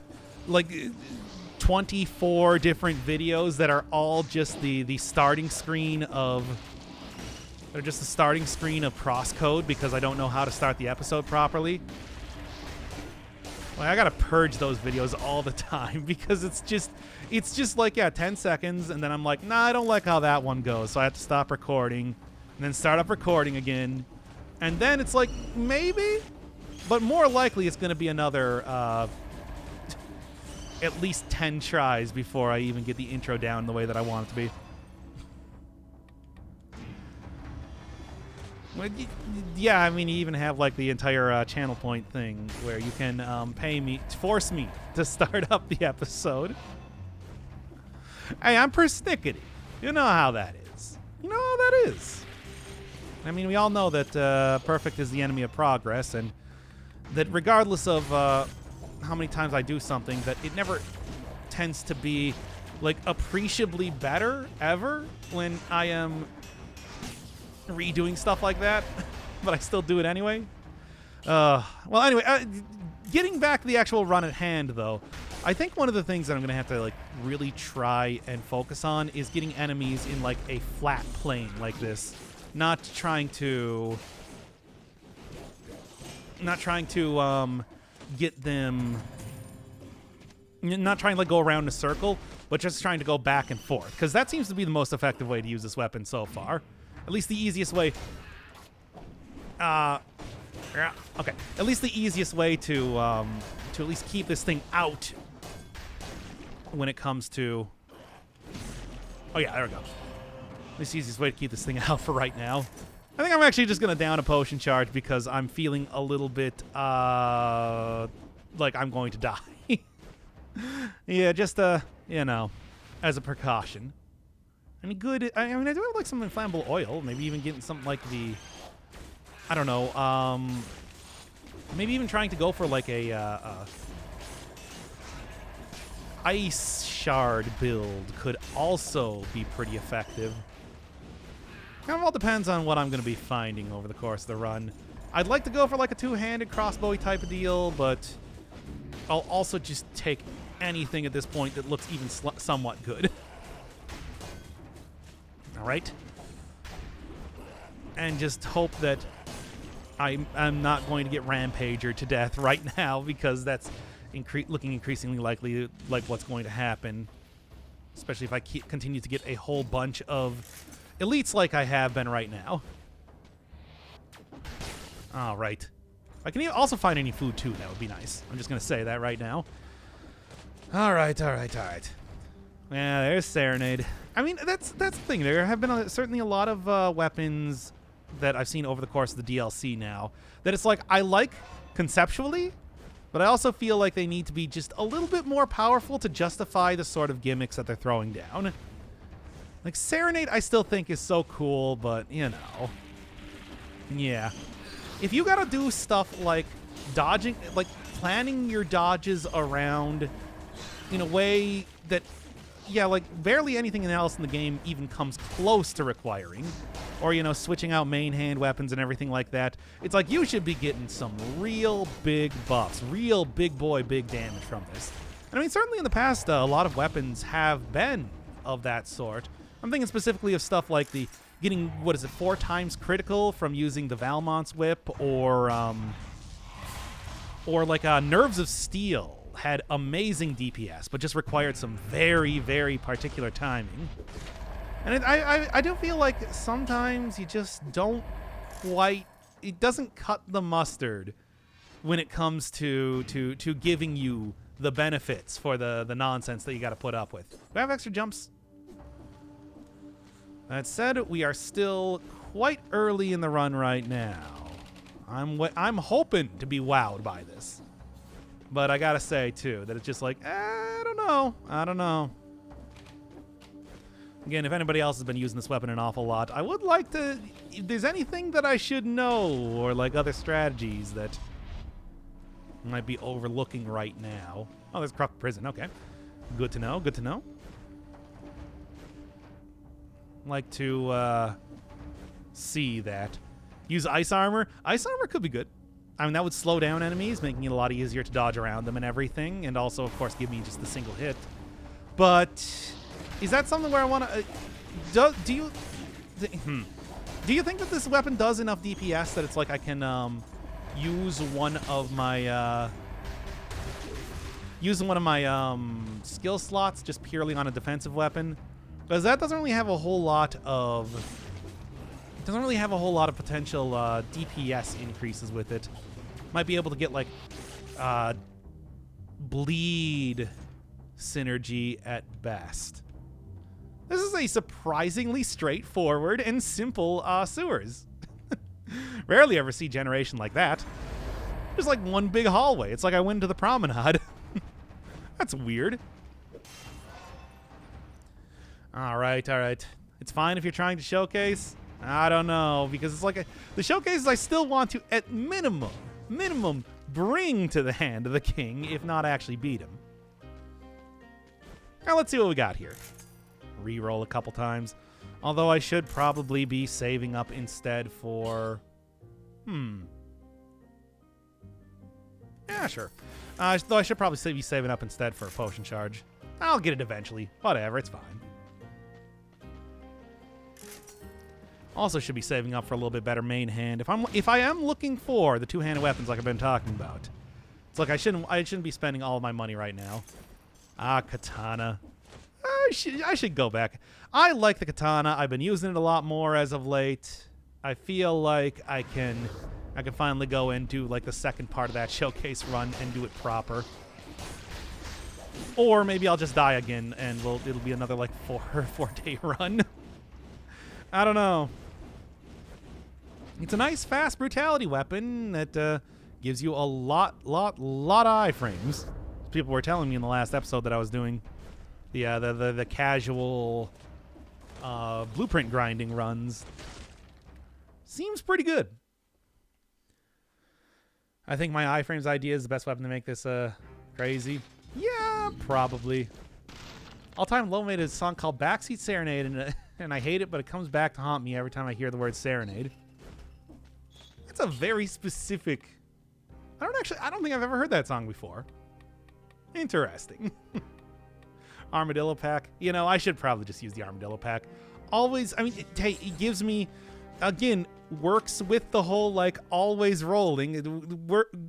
like 24 different videos that are all just the starting screen of, or just the starting screen of crosscode because I don't know how to start the episode properly. Well, I gotta purge those videos all the time because it's just like, yeah, 10 seconds, and then I'm like, nah, I don't like how that one goes, so I have to stop recording, and then start up recording again, and then it's like, maybe, but more likely it's gonna be another, at least 10 tries before I even get the intro down the way that I want it to be. Yeah, I mean, you even have like the entire channel point thing where you can force me to start up the episode. Hey, I'm persnickety. You know how that is. You know how that is. I mean, we all know that perfect is the enemy of progress, and that regardless of how many times I do something, that it never tends to be like appreciably better ever when I am redoing stuff like that, but I still do it anyway. Well, anyway, getting back to the actual run at hand, though, I think one of the things that I'm going to have to like really try and focus on is getting enemies in like a flat plane like this, not trying to get them, not trying to like go around in a circle, but just trying to go back and forth, because that seems to be the most effective way to use this weapon so far. At least the easiest way. Yeah, okay. At least the easiest way to at least keep this thing out when it comes to. Oh yeah, there we go. At least the easiest way to keep this thing out for right now. I think I'm actually just gonna down a potion charge because I'm feeling a little bit like I'm going to die. Yeah, just you know, as a precaution. Any good? I mean, I do have like some inflammable oil. Maybe even getting something like the, I don't know. Maybe even trying to go for like a ice shard build could also be pretty effective. Kind of all depends on what I'm going to be finding over the course of the run. I'd like to go for like a two-handed crossbowy type of deal, but I'll also just take anything at this point that looks even somewhat good. All right. And just hope that I'm not going to get rampager to death right now, because that's looking increasingly likely like what's going to happen, especially if I continue to get a whole bunch of elites like I have been right now. All right. I can also find any food too. That would be nice. I'm just going to say that right now. All right. Yeah, there's Serenade. I mean, that's the thing. There have been certainly a lot of weapons that I've seen over the course of the DLC now that it's like I like conceptually, but I also feel like they need to be just a little bit more powerful to justify the sort of gimmicks that they're throwing down. Like Serenade, I still think is so cool, but you know, yeah. If you gotta do stuff like dodging, like planning your dodges around in a way that, yeah, like barely anything else in the game even comes close to requiring. Or, you know, switching out main hand weapons and everything like that. It's like you should be getting some real big buffs, real big boy, big damage from this. And I mean, certainly in the past, a lot of weapons have been of that sort. I'm thinking specifically of stuff like the getting, 4 times critical from using the Valmont's whip, or like Nerves of Steel had amazing DPS, but just required some very, very particular timing. And I do feel like sometimes you just don't quite, it doesn't cut the mustard when it comes to giving you the benefits for the nonsense that you got to put up with. Do I have extra jumps? That said, we are still quite early in the run right now. I'm hoping to be wowed by this. But I gotta say, too, that it's just like, I don't know. Again, if anybody else has been using this weapon an awful lot, I would like to, if there's anything that I should know, or like other strategies that I might be overlooking right now. Oh, there's Corrupt Prison, okay. Good to know, good to know. Like to see that. Use Ice Armor. Ice Armor could be good. I mean, that would slow down enemies, making it a lot easier to dodge around them and everything, and also, of course, give me just the single hit. But is that something where I want to... do you think that this weapon does enough DPS that it's like I can use one of my skill slots just purely on a defensive weapon? Because that doesn't really have a whole lot of... It doesn't really have a whole lot of potential DPS increases with it. Might be able to get like bleed synergy at best. This is a surprisingly straightforward and simple sewers. Rarely ever see generation like that. There's like one big hallway. It's like I went to the promenade. That's weird. All right. It's fine if you're trying to showcase. I don't know, because it's like the showcases I still want to, at minimum, bring to the hand of the king, if not actually beat him. Now let's see what we got here. Reroll a couple times. Although I should probably be saving up instead for... Yeah, sure. Though I should probably be saving up instead for a potion charge. I'll get it eventually. Whatever, it's fine. Also should be saving up for a little bit better main hand. If I am looking for the two-handed weapons like I've been talking about, it's like I shouldn't be spending all of my money right now. Katana. I should go back. I like the Katana. I've been using it a lot more as of late. I feel like I can finally go into like the second part of that showcase run and do it proper. Or maybe I'll just die again and it'll be another like 4-day run. I don't know. It's a nice, fast brutality weapon that gives you a lot of iframes. People were telling me in the last episode that I was doing the casual blueprint grinding runs. Seems pretty good. I think my iframes idea is the best weapon to make this crazy. Yeah, probably. All-time low made a song called Backseat Serenade, and I hate it, but it comes back to haunt me every time I hear the word serenade. That's a very specific... I don't think I've ever heard that song before. Interesting. Armadillo pack. You know, I should probably just use the armadillo pack. Always, I mean, it gives me, again, works with the whole, like, always rolling. It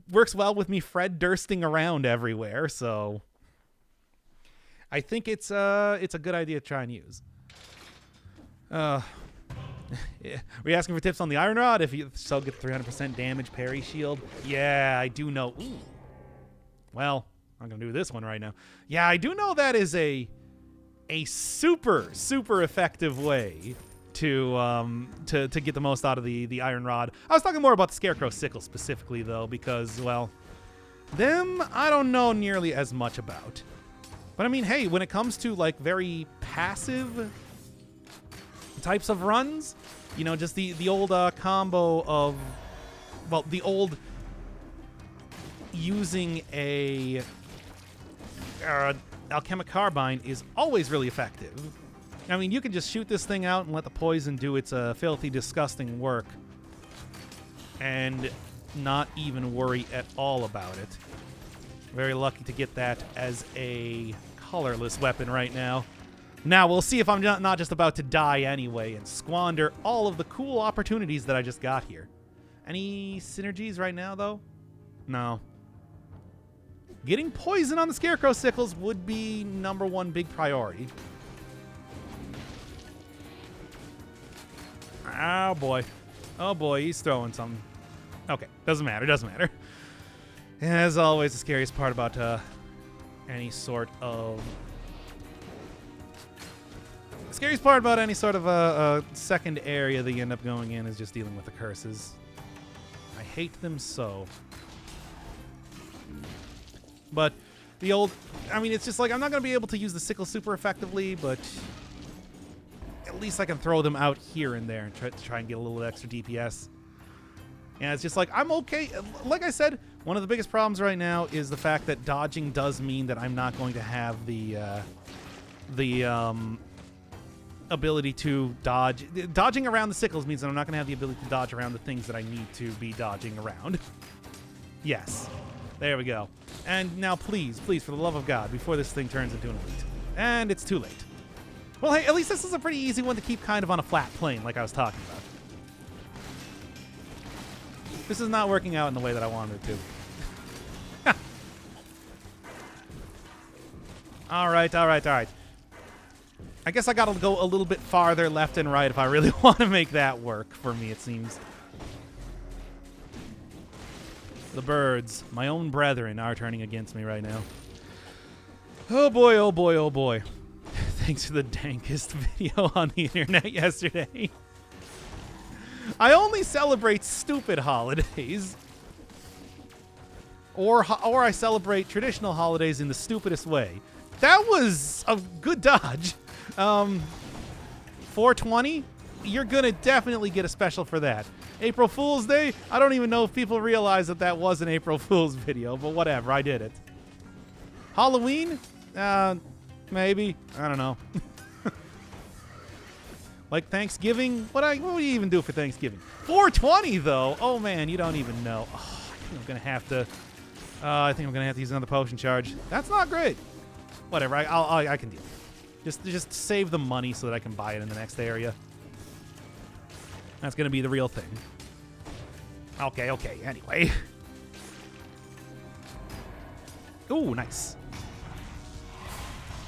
works well with me Fred Dursting around everywhere, so... I think it's a good idea to try and use. Yeah. Were you asking for tips on the Iron Rod? If you so get 300% damage parry shield. Yeah, I do know. Ooh. Well, I'm gonna do this one right now. Yeah, I do know that is a super effective way to get the most out of the Iron Rod. I was talking more about the Scarecrow Sickles specifically though, because well, them I don't know nearly as much about. But I mean, hey, when it comes to like very passive types of runs, you know, just the old combo of, well, the old using a alchemic carbine is always really effective. I mean, you can just shoot this thing out and let the poison do its filthy, disgusting work and not even worry at all about it. Very lucky to get that as a colorless weapon right now. Now, we'll see if I'm not just about to die anyway and squander all of the cool opportunities that I just got here. Any synergies right now, though? No. Getting poison on the Scarecrow Sickles would be #1 big priority. Oh, boy. Oh, boy, he's throwing something. Okay, doesn't matter, doesn't matter. As always, the scariest part about any sort of... The scariest part about any sort of a second area that you end up going in is just dealing with the curses. I hate them so. But the old... I mean, it's just like, I'm not going to be able to use the sickle super effectively, but at least I can throw them out here and there and try and get a little extra DPS. And it's just like, I'm okay. Like I said, one of the biggest problems right now is the fact that dodging does mean that I'm not going to have the ability to dodge. Dodging around the sickles means that I'm not going to have the ability to dodge around the things that I need to be dodging around. Yes. There we go. And now please, please, for the love of God, before this thing turns into an elite. And it's too late. Well, hey, at least this is a pretty easy one to keep kind of on a flat plane like I was talking about. This is not working out in the way that I wanted it to. All right, all right, all right. I guess I got to go a little bit farther left and right if I really want to make that work for me, it seems. The birds, my own brethren, are turning against me right now. Oh boy, oh boy, oh boy. Thanks for the dankest video on the internet yesterday. I only celebrate stupid holidays. Or I celebrate traditional holidays in the stupidest way. That was a good dodge. 420, you're going to definitely get a special for that. April Fool's Day, I don't even know if people realize that that was an April Fool's video, but whatever, I did it. Halloween? Maybe. I don't know. Like Thanksgiving? What do you even do for Thanksgiving? 420, though? Oh, man, you don't even know. Oh, I think I'm going to have to... I think I'm going to have to use another potion charge. That's not great. Whatever, I can deal with it. Just save the money so that I can buy it in the next area. That's going to be the real thing. Okay, anyway. Ooh, nice.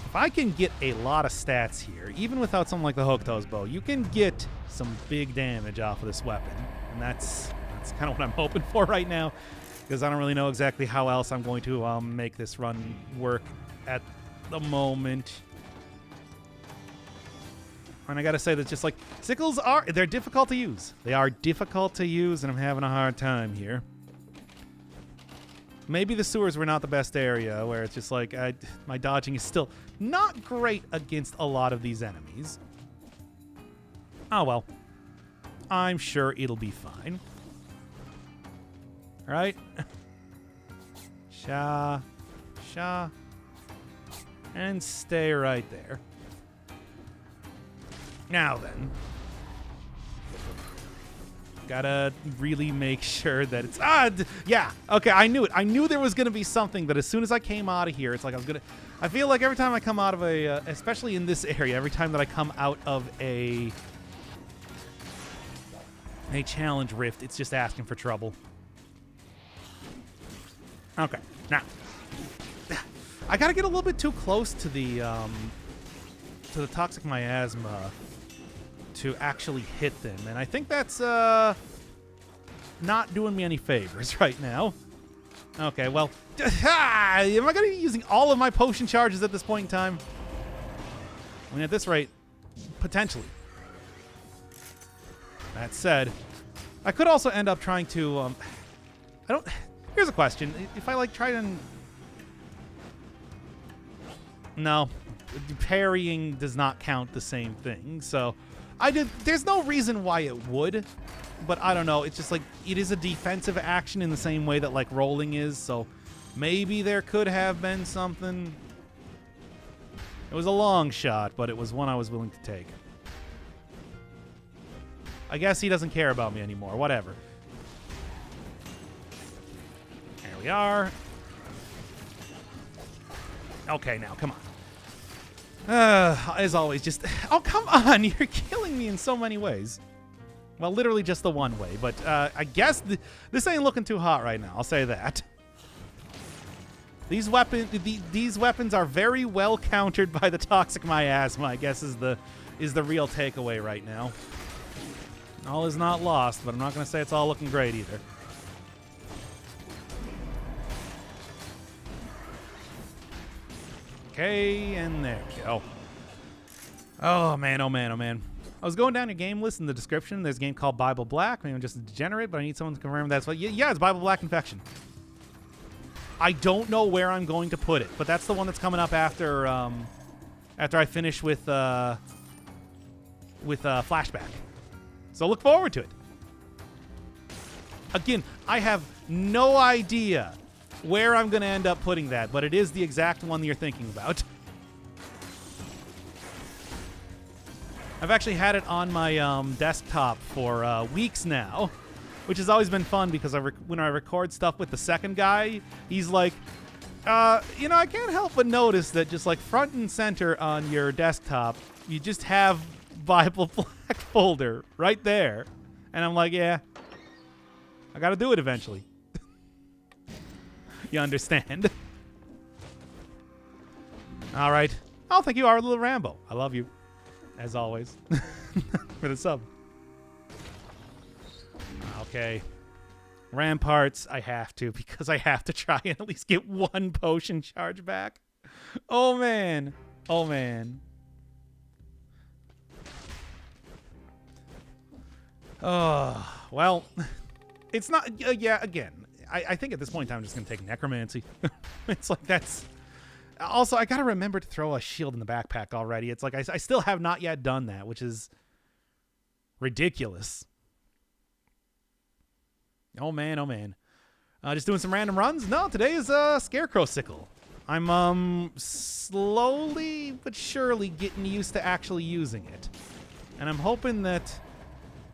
If I can get a lot of stats here, even without something like the Hokuto's bow, you can get some big damage off of this weapon. And that's kind of what I'm hoping for right now, because I don't really know exactly how else I'm going to make this run work at the moment. And I gotta say that just like sickles they're difficult to use. They are difficult to use, and I'm having a hard time here. Maybe the sewers were not the best area, where it's just like my dodging is still not great against a lot of these enemies. Oh well. I'm sure it'll be fine. All right? Sha. And stay right there. Now then. Gotta really make sure that it's... yeah. Okay, I knew it. I knew there was going to be something that as soon as I came out of here, it's like I was going to... I feel like every time I come out of a... especially in this area, every time that I come out of a challenge rift, it's just asking for trouble. Okay, now. I gotta get a little bit too close to the toxic miasma to actually hit them, and I think that's not doing me any favors right now. Okay, well, am I gonna be using all of my potion charges at this point in time? I mean, at this rate, potentially. That said, I could also end up trying to, here's a question. If I, like, try to... No. Parrying does not count the same thing, so... There's no reason why it would, but I don't know. It's just, like, it is a defensive action in the same way that, like, rolling is, so Maybe there could have been something. It was a long shot, but it was one I was willing to take. I guess he doesn't care about me anymore. Whatever. There we are. Okay, now, come on. As always, just... Oh, come on! You're killing me in so many ways. Well, literally just the one way, but I guess this ain't looking too hot right now. I'll say that. These weapons are very well countered by the toxic miasma, I guess is the real takeaway right now. All is not lost, but I'm not going to say it's all looking great either. Okay, and there we go. Oh, man, oh, man, oh, man. I was going down your game list in the description. There's a game called Bible Black. Maybe I'm just a degenerate, but I need someone to confirm that's what... Yeah, it's Bible Black Infection. I don't know where I'm going to put it, but that's the one that's coming up after I finish with Flashback. So look forward to it. Again, I have no idea where I'm going to end up putting that, but it is the exact one that you're thinking about. I've actually had it on my desktop for weeks now, which has always been fun because when I record stuff with the second guy, he's like, I can't help but notice that just like front and center on your desktop, you just have Bible Black folder right there. And I'm like, yeah, I got to do it eventually. You understand? All right. Oh, thank you, our little Rambo. I love you, as always, for the sub. Okay. Ramparts, I have to, because I have to try and at least get one potion charge back. Oh, man. Oh, man. Oh, well, it's not, yeah, again, I think at this point in time I'm just going to take Necromancy. It's like that's... Also, I got to remember to throw a shield in the backpack already. It's like I still have not yet done that, which is ridiculous. Oh, man, oh, man. Just doing some random runs? No, today is Scarecrow Sickle. I'm slowly but surely getting used to actually using it. And I'm hoping that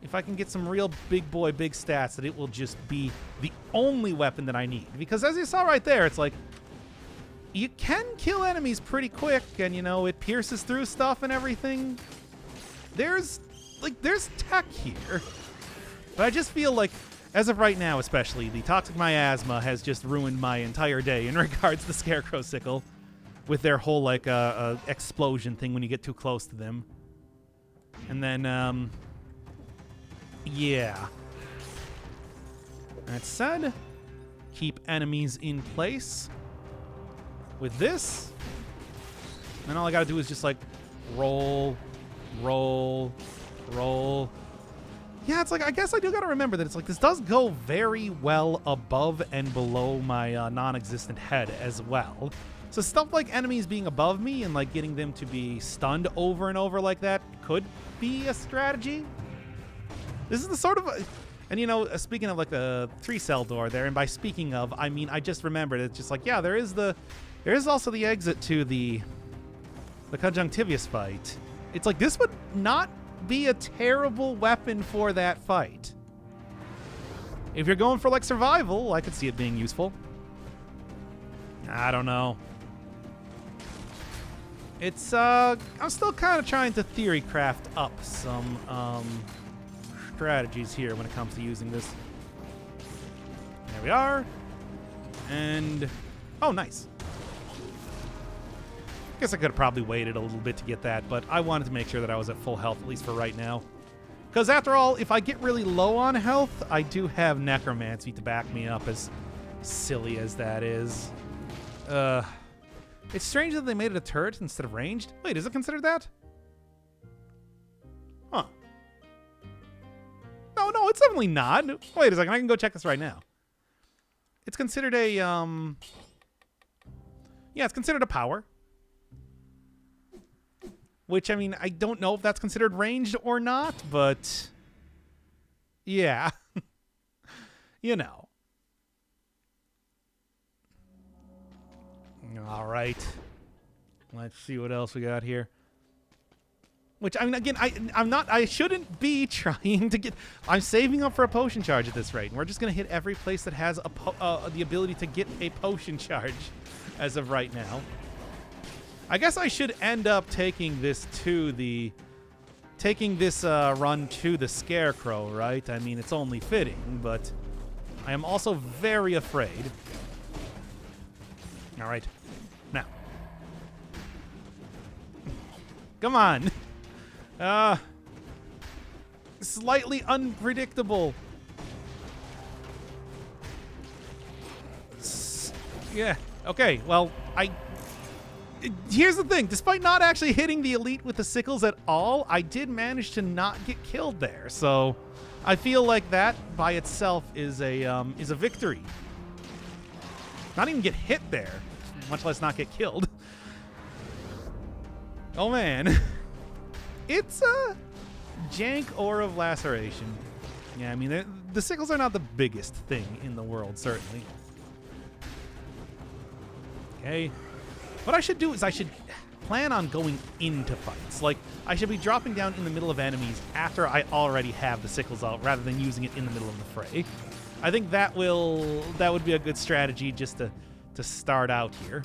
if I can get some real big boy, big stats, that it will just be the only weapon that I need. Because as you saw right there, it's like, you can kill enemies pretty quick, and, it pierces through stuff and everything. There's tech here. But I just feel like, as of right now especially, the toxic miasma has just ruined my entire day in regards to the Scarecrow Sickle with their whole, explosion thing when you get too close to them. And then, yeah. That said, keep enemies in place with this. And all I gotta do is just roll, roll, roll. Yeah, it's like, I guess I do gotta remember that it's like, this does go very well above and below my non-existent head as well. So stuff like enemies being above me and getting them to be stunned over and over like that could be a strategy. This is the sort of... And, speaking of, the 3-cell door there, and by speaking of, I mean, I just remembered, it's just yeah, there is also the exit to the Conjunctivius fight. It's like, this would not be a terrible weapon for that fight. If you're going for, survival, I could see it being useful. I don't know. It's, I'm still kind of trying to theory craft up some, strategies here when it comes to using this. There we are. And oh, nice. Guess I could have probably waited a little bit to get that, but I wanted to make sure that I was at full health, at least for right now. Because after all, if I get really low on health, I do have Necromancy to back me up, as silly as that is. It's strange that they made it a turret instead of ranged. Wait, is it considered that? Huh. No, it's definitely not. Wait a second, I can go check this right now. It's considered a, yeah, it's considered a power. Which, I mean, I don't know if that's considered ranged or not, but yeah. All right. Let's see what else we got here. Which, I mean, again, I shouldn't be trying to get... I'm saving up for a potion charge at this rate. And we're just going to hit every place that has the ability to get a potion charge as of right now. I guess I should end up taking this to the... Taking this run to the Scarecrow, right? I mean, it's only fitting, but I am also very afraid. All right. Now. Come on. Slightly unpredictable. Yeah. Okay. Well, here's the thing. Despite not actually hitting the elite with the sickles at all, I did manage to not get killed there. So I feel like that by itself is a victory. Not even get hit there, much less not get killed. Oh man. It's a jank Aura of Laceration. Yeah, I mean, the sickles are not the biggest thing in the world, certainly. Okay. What I should do is I should plan on going into fights. Like, I should be dropping down in the middle of enemies after I already have the sickles out, rather than using it in the middle of the fray. I think that would be a good strategy just to start out here.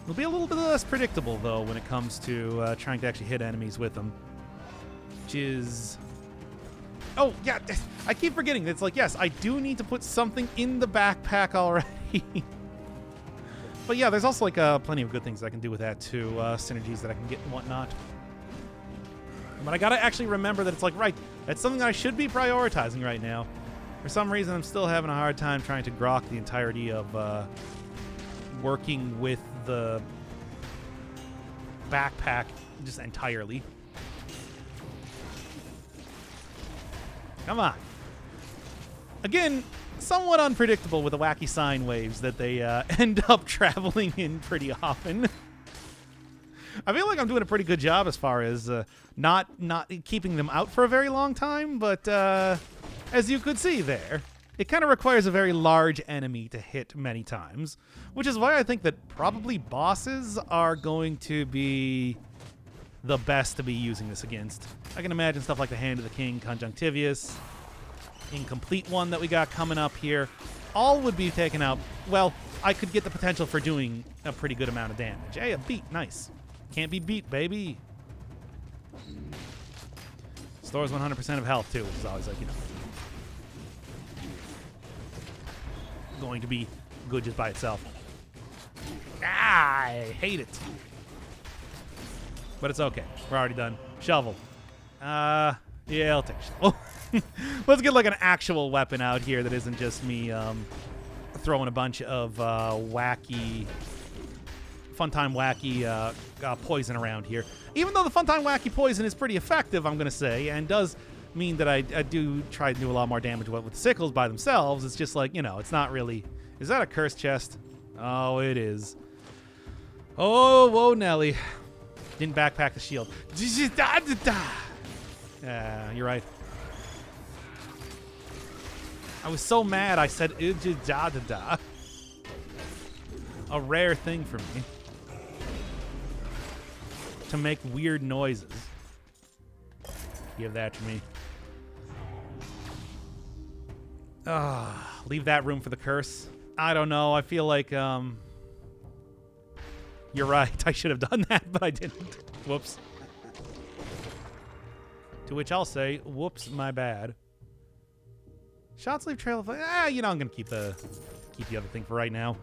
It'll be a little bit less predictable, though, when it comes to trying to actually hit enemies with them. Which is... Oh, yeah, I keep forgetting. It's like, yes, I do need to put something in the backpack already. But yeah, there's also, like, plenty of good things I can do with that, too. Synergies that I can get and whatnot. But I gotta actually remember that it's like, right, that's something that I should be prioritizing right now. For some reason, I'm still having a hard time trying to grok the entirety of working with the backpack just entirely. Come on. Again, somewhat unpredictable with the wacky sine waves that they end up traveling in pretty often. I feel like I'm doing a pretty good job as far as not keeping them out for a very long time, but as you could see there, it kind of requires a very large enemy to hit many times, which is why I think that probably bosses are going to be the best to be using this against. I can imagine stuff like the Hand of the King, Conjunctivius, Incomplete one that we got coming up here. All would be taken out. Well, I could get the potential for doing a pretty good amount of damage. Hey, a beat. Nice. Can't be beat, baby. Stores 100% of health, too, which is always like, you know, going to be good just by itself. Ah, I hate it. But it's okay. We're already done. Shovel. Yeah, I'll take a shovel. Let's get like an actual weapon out here that isn't just me throwing a bunch of wacky, Funtime wacky poison around here. Even though the Funtime wacky poison is pretty effective, I'm going to say, and does mean that I do try to do a lot more damage with the sickles by themselves. It's just like, you know, it's not really... Is that a cursed chest? Oh, it is. Oh, whoa, Nelly. Didn't backpack the shield. Yeah, you're right. I was so mad I said da. A rare thing for me. To make weird noises. Give that to me. Leave that room for the curse. I don't know. I feel like, you're right. I should have done that, but I didn't. Whoops. To which I'll say, whoops, my bad. Shot sleeve trail of... you know, I'm going to keep the other thing for right now.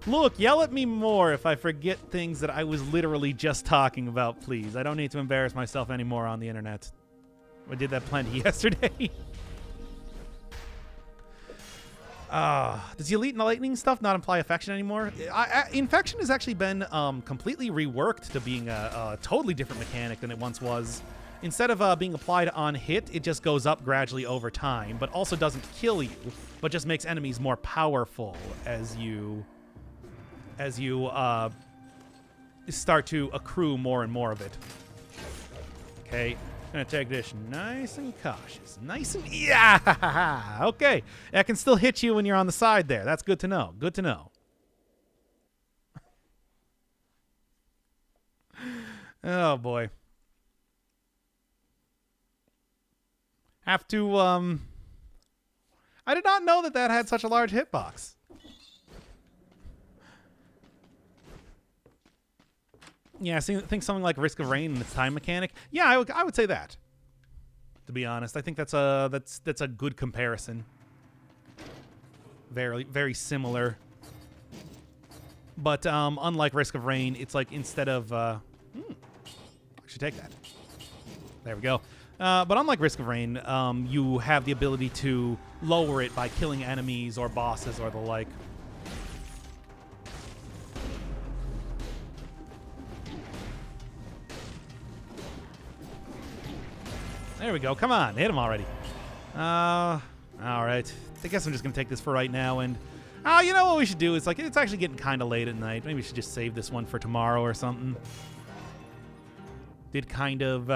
Look, yell at me more if I forget things that I was literally just talking about, please. I don't need to embarrass myself anymore on the internet. I did that plenty yesterday. Does the Elite and Lightning stuff not imply affection anymore? Infection has actually been completely reworked to being a totally different mechanic than it once was. Instead of being applied on hit, it just goes up gradually over time, but also doesn't kill you, but just makes enemies more powerful as you start to accrue more and more of it. Okay. Gonna take this nice and cautious. Nice and... Yeah! Okay. That can still hit you when you're on the side there. That's good to know. Good to know. Oh, boy. Have to, I did not know that that had such a large hitbox. Yeah, I think something like Risk of Rain and its time mechanic. Yeah, I would say that. To be honest, I think that's a good comparison. Very very similar. But unlike Risk of Rain, it's like instead of I should take that. There we go. But unlike Risk of Rain, you have the ability to lower it by killing enemies or bosses or the like. There we go. Come on. Hit him already. All right. I guess I'm just going to take this for right now. And, you know what we should do? It's like, it's actually getting kind of late at night. Maybe we should just save this one for tomorrow or something. Did kind of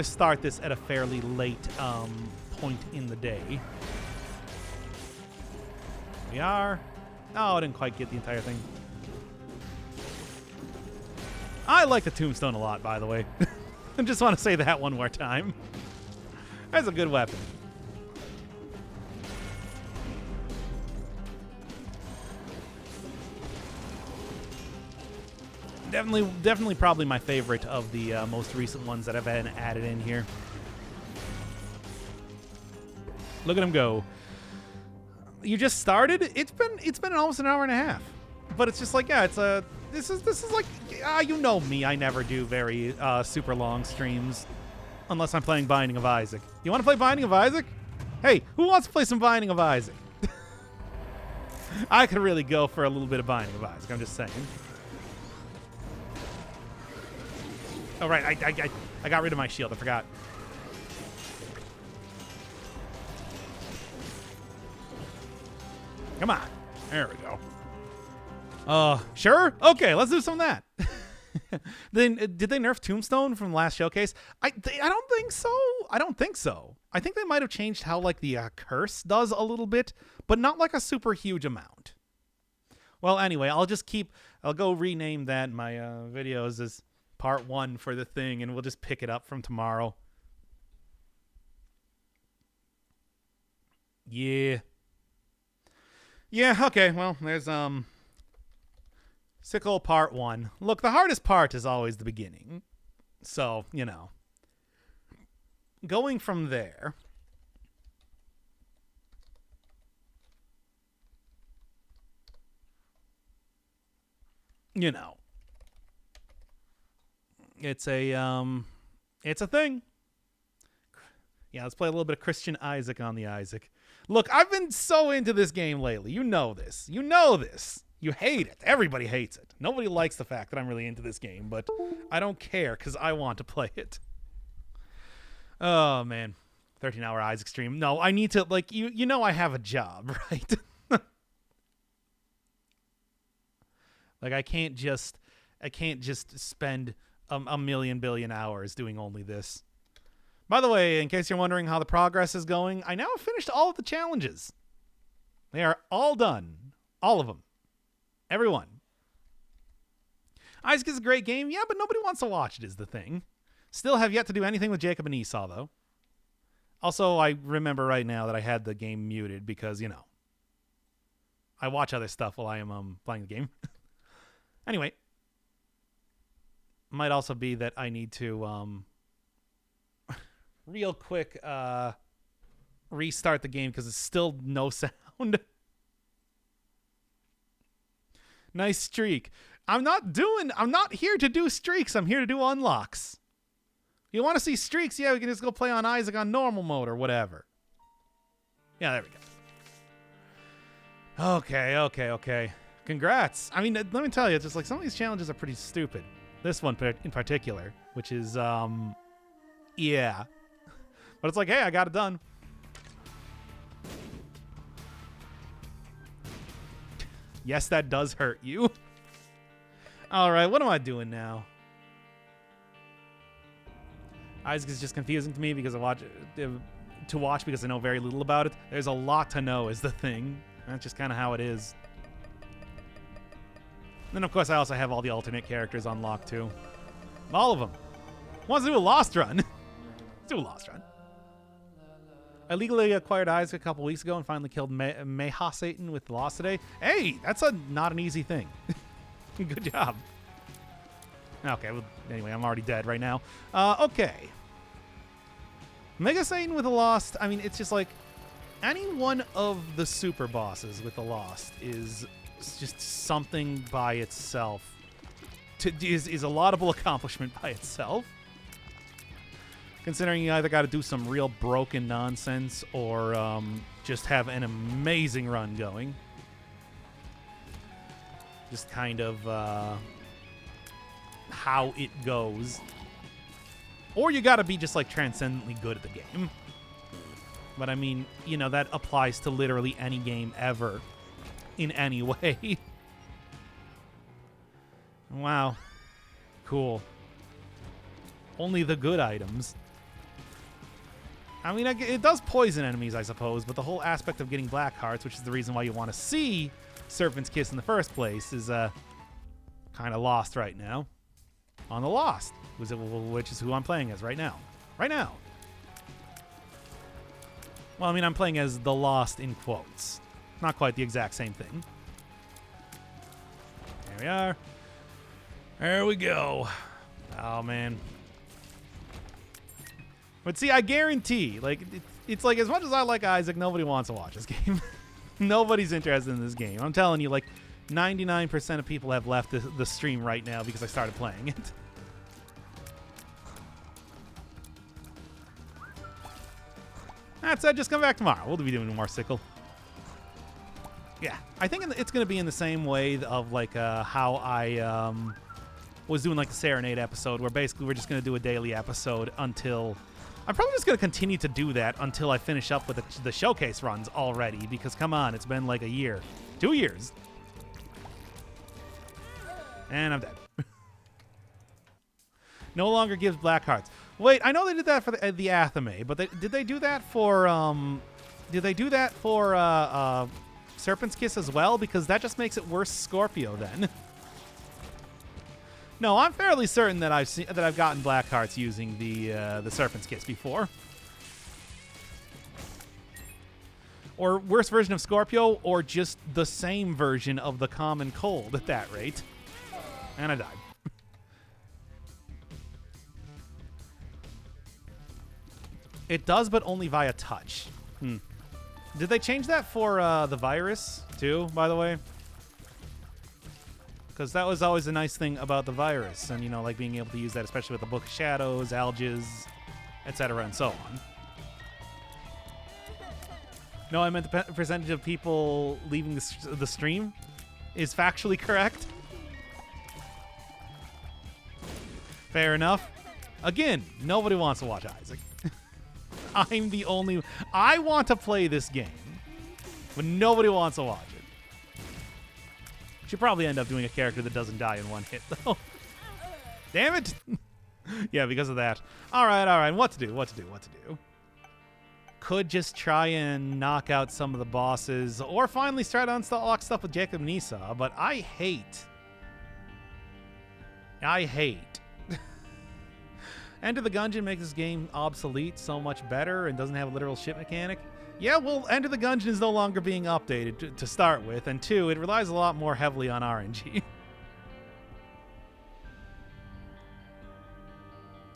start this at a fairly late point in the day. We are. Oh, I didn't quite get the entire thing. I like the tombstone a lot, by the way. I just want to say that one more time. That's a good weapon. Definitely probably my favorite of the most recent ones that have been added in here. Look at him go. You just started? It's been almost an hour and a half. But it's just like, yeah, it's a... This is like, you know me. I never do very super long streams unless I'm playing Binding of Isaac. You want to play Binding of Isaac? Hey, who wants to play some Binding of Isaac? I could really go for a little bit of Binding of Isaac. I'm just saying. Oh, right. I got rid of my shield. I forgot. Come on. There we go. Sure? Okay, let's do some of that. Then, did they nerf Tombstone from the last showcase? I don't think so. I don't think so. I think they might have changed how, like, the curse does a little bit, but not like a super huge amount. Well, anyway, I'll go rename that in my videos as part 1 for the thing, and we'll just pick it up from tomorrow. Yeah. Yeah, okay, well, there's, Sickle part 1. Look, the hardest part is always the beginning. So, you know. Going from there. You know. It's a thing. Yeah, let's play a little bit of Christian Isaac on the Isaac. Look, I've been so into this game lately. You know this. You know this. You hate it. Everybody hates it. Nobody likes the fact that I'm really into this game, but I don't care because I want to play it. Oh, man. 13-hour Isaac stream. No, I need to, like, you know I have a job, right? Like, I can't just spend a million billion hours doing only this. By the way, in case you're wondering how the progress is going, I now have finished all of the challenges. They are all done. All of them. Everyone. Isaac is a great game, yeah, but nobody wants to watch it is the thing. Still have yet to do anything with Jacob and Esau, though. Also, I remember right now that I had the game muted because, you know, I watch other stuff while I am playing the game. Anyway. Might also be that I need to real quick restart the game because it's still no sound. Nice streak. I'm not here to do streaks. I'm here to do unlocks. You want to see streaks? Yeah, we can just go play on Isaac on normal mode or whatever. Yeah, there we go. Okay. Congrats. I mean, let me tell you, it's just like some of these challenges are pretty stupid. This one in particular, which is, yeah. But it's like, hey, I got it done. Yes, that does hurt you. All right, what am I doing now? Isaac is just confusing to me because to watch because I know very little about it. There's a lot to know is the thing. That's just kind of how it is. And then, of course, I also have all the alternate characters unlocked, too. All of them. Wants to do a Lost Run. Let's do a Lost Run. I legally acquired Isaac a couple weeks ago and finally killed Meha Satan with the Lost today. Hey, that's not an easy thing. Good job. Okay, well, anyway, I'm already dead right now. Okay. Mega Satan with the Lost, I mean, it's just like any one of the super bosses with the Lost is just something by itself. Is a laudable accomplishment by itself. Considering you either got to do some real broken nonsense or just have an amazing run going. Just kind of how it goes. Or you got to be just like transcendently good at the game. But I mean, you know, that applies to literally any game ever in any way. Wow. Cool. Only the good items. I mean, it does poison enemies, I suppose, but the whole aspect of getting black hearts, which is the reason why you want to see Serpent's Kiss in the first place, is kind of lost right now. On the Lost, which is who I'm playing as right now. Right now. Well, I mean, I'm playing as the Lost in quotes. Not quite the exact same thing. There we are. There we go. Oh, man. But see, I guarantee, like, it's like as much as I like Isaac, nobody wants to watch this game. Nobody's interested in this game. I'm telling you, like, 99% of people have left the stream right now because I started playing it. That said, just come back tomorrow. We'll be doing more Sickle. Yeah, I think it's going to be in the same way of, like, how I was doing, like, the Serenade episode, where basically we're just going to do a daily episode until... I'm probably just going to continue to do that until I finish up with the showcase runs already, because, come on, it's been like a year. 2 years. And I'm dead. No longer gives black hearts. Wait, I know they did that for the Athame, but did they do that for Serpent's Kiss as well? Because that just makes it worse Scorpio then. No, I'm fairly certain that I've gotten black hearts using the Serpent's Kiss before. Or worse version of Scorpio, or just the same version of the common cold at that rate. And I died. It does, but only via touch. Did they change that for the virus, too, by the way? Because that was always a nice thing about the virus. And, you know, like being able to use that, especially with the Book of Shadows, Alges, etc., and so on. No, I meant the percentage of people leaving the stream is factually correct. Fair enough. Again, nobody wants to watch Isaac. I'm the only... I want to play this game, but nobody wants to watch it. Should probably end up doing a character that doesn't die in one hit, though. Damn it! Yeah, because of that. All right. What to do? Could just try and knock out some of the bosses, or finally try to unlock stuff with Jacob and Esau, but I hate... Enter the Gungeon makes this game obsolete so much better and doesn't have a literal ship mechanic. Yeah, well, Enter the Gungeon is no longer being updated to start with, and two, it relies a lot more heavily on RNG.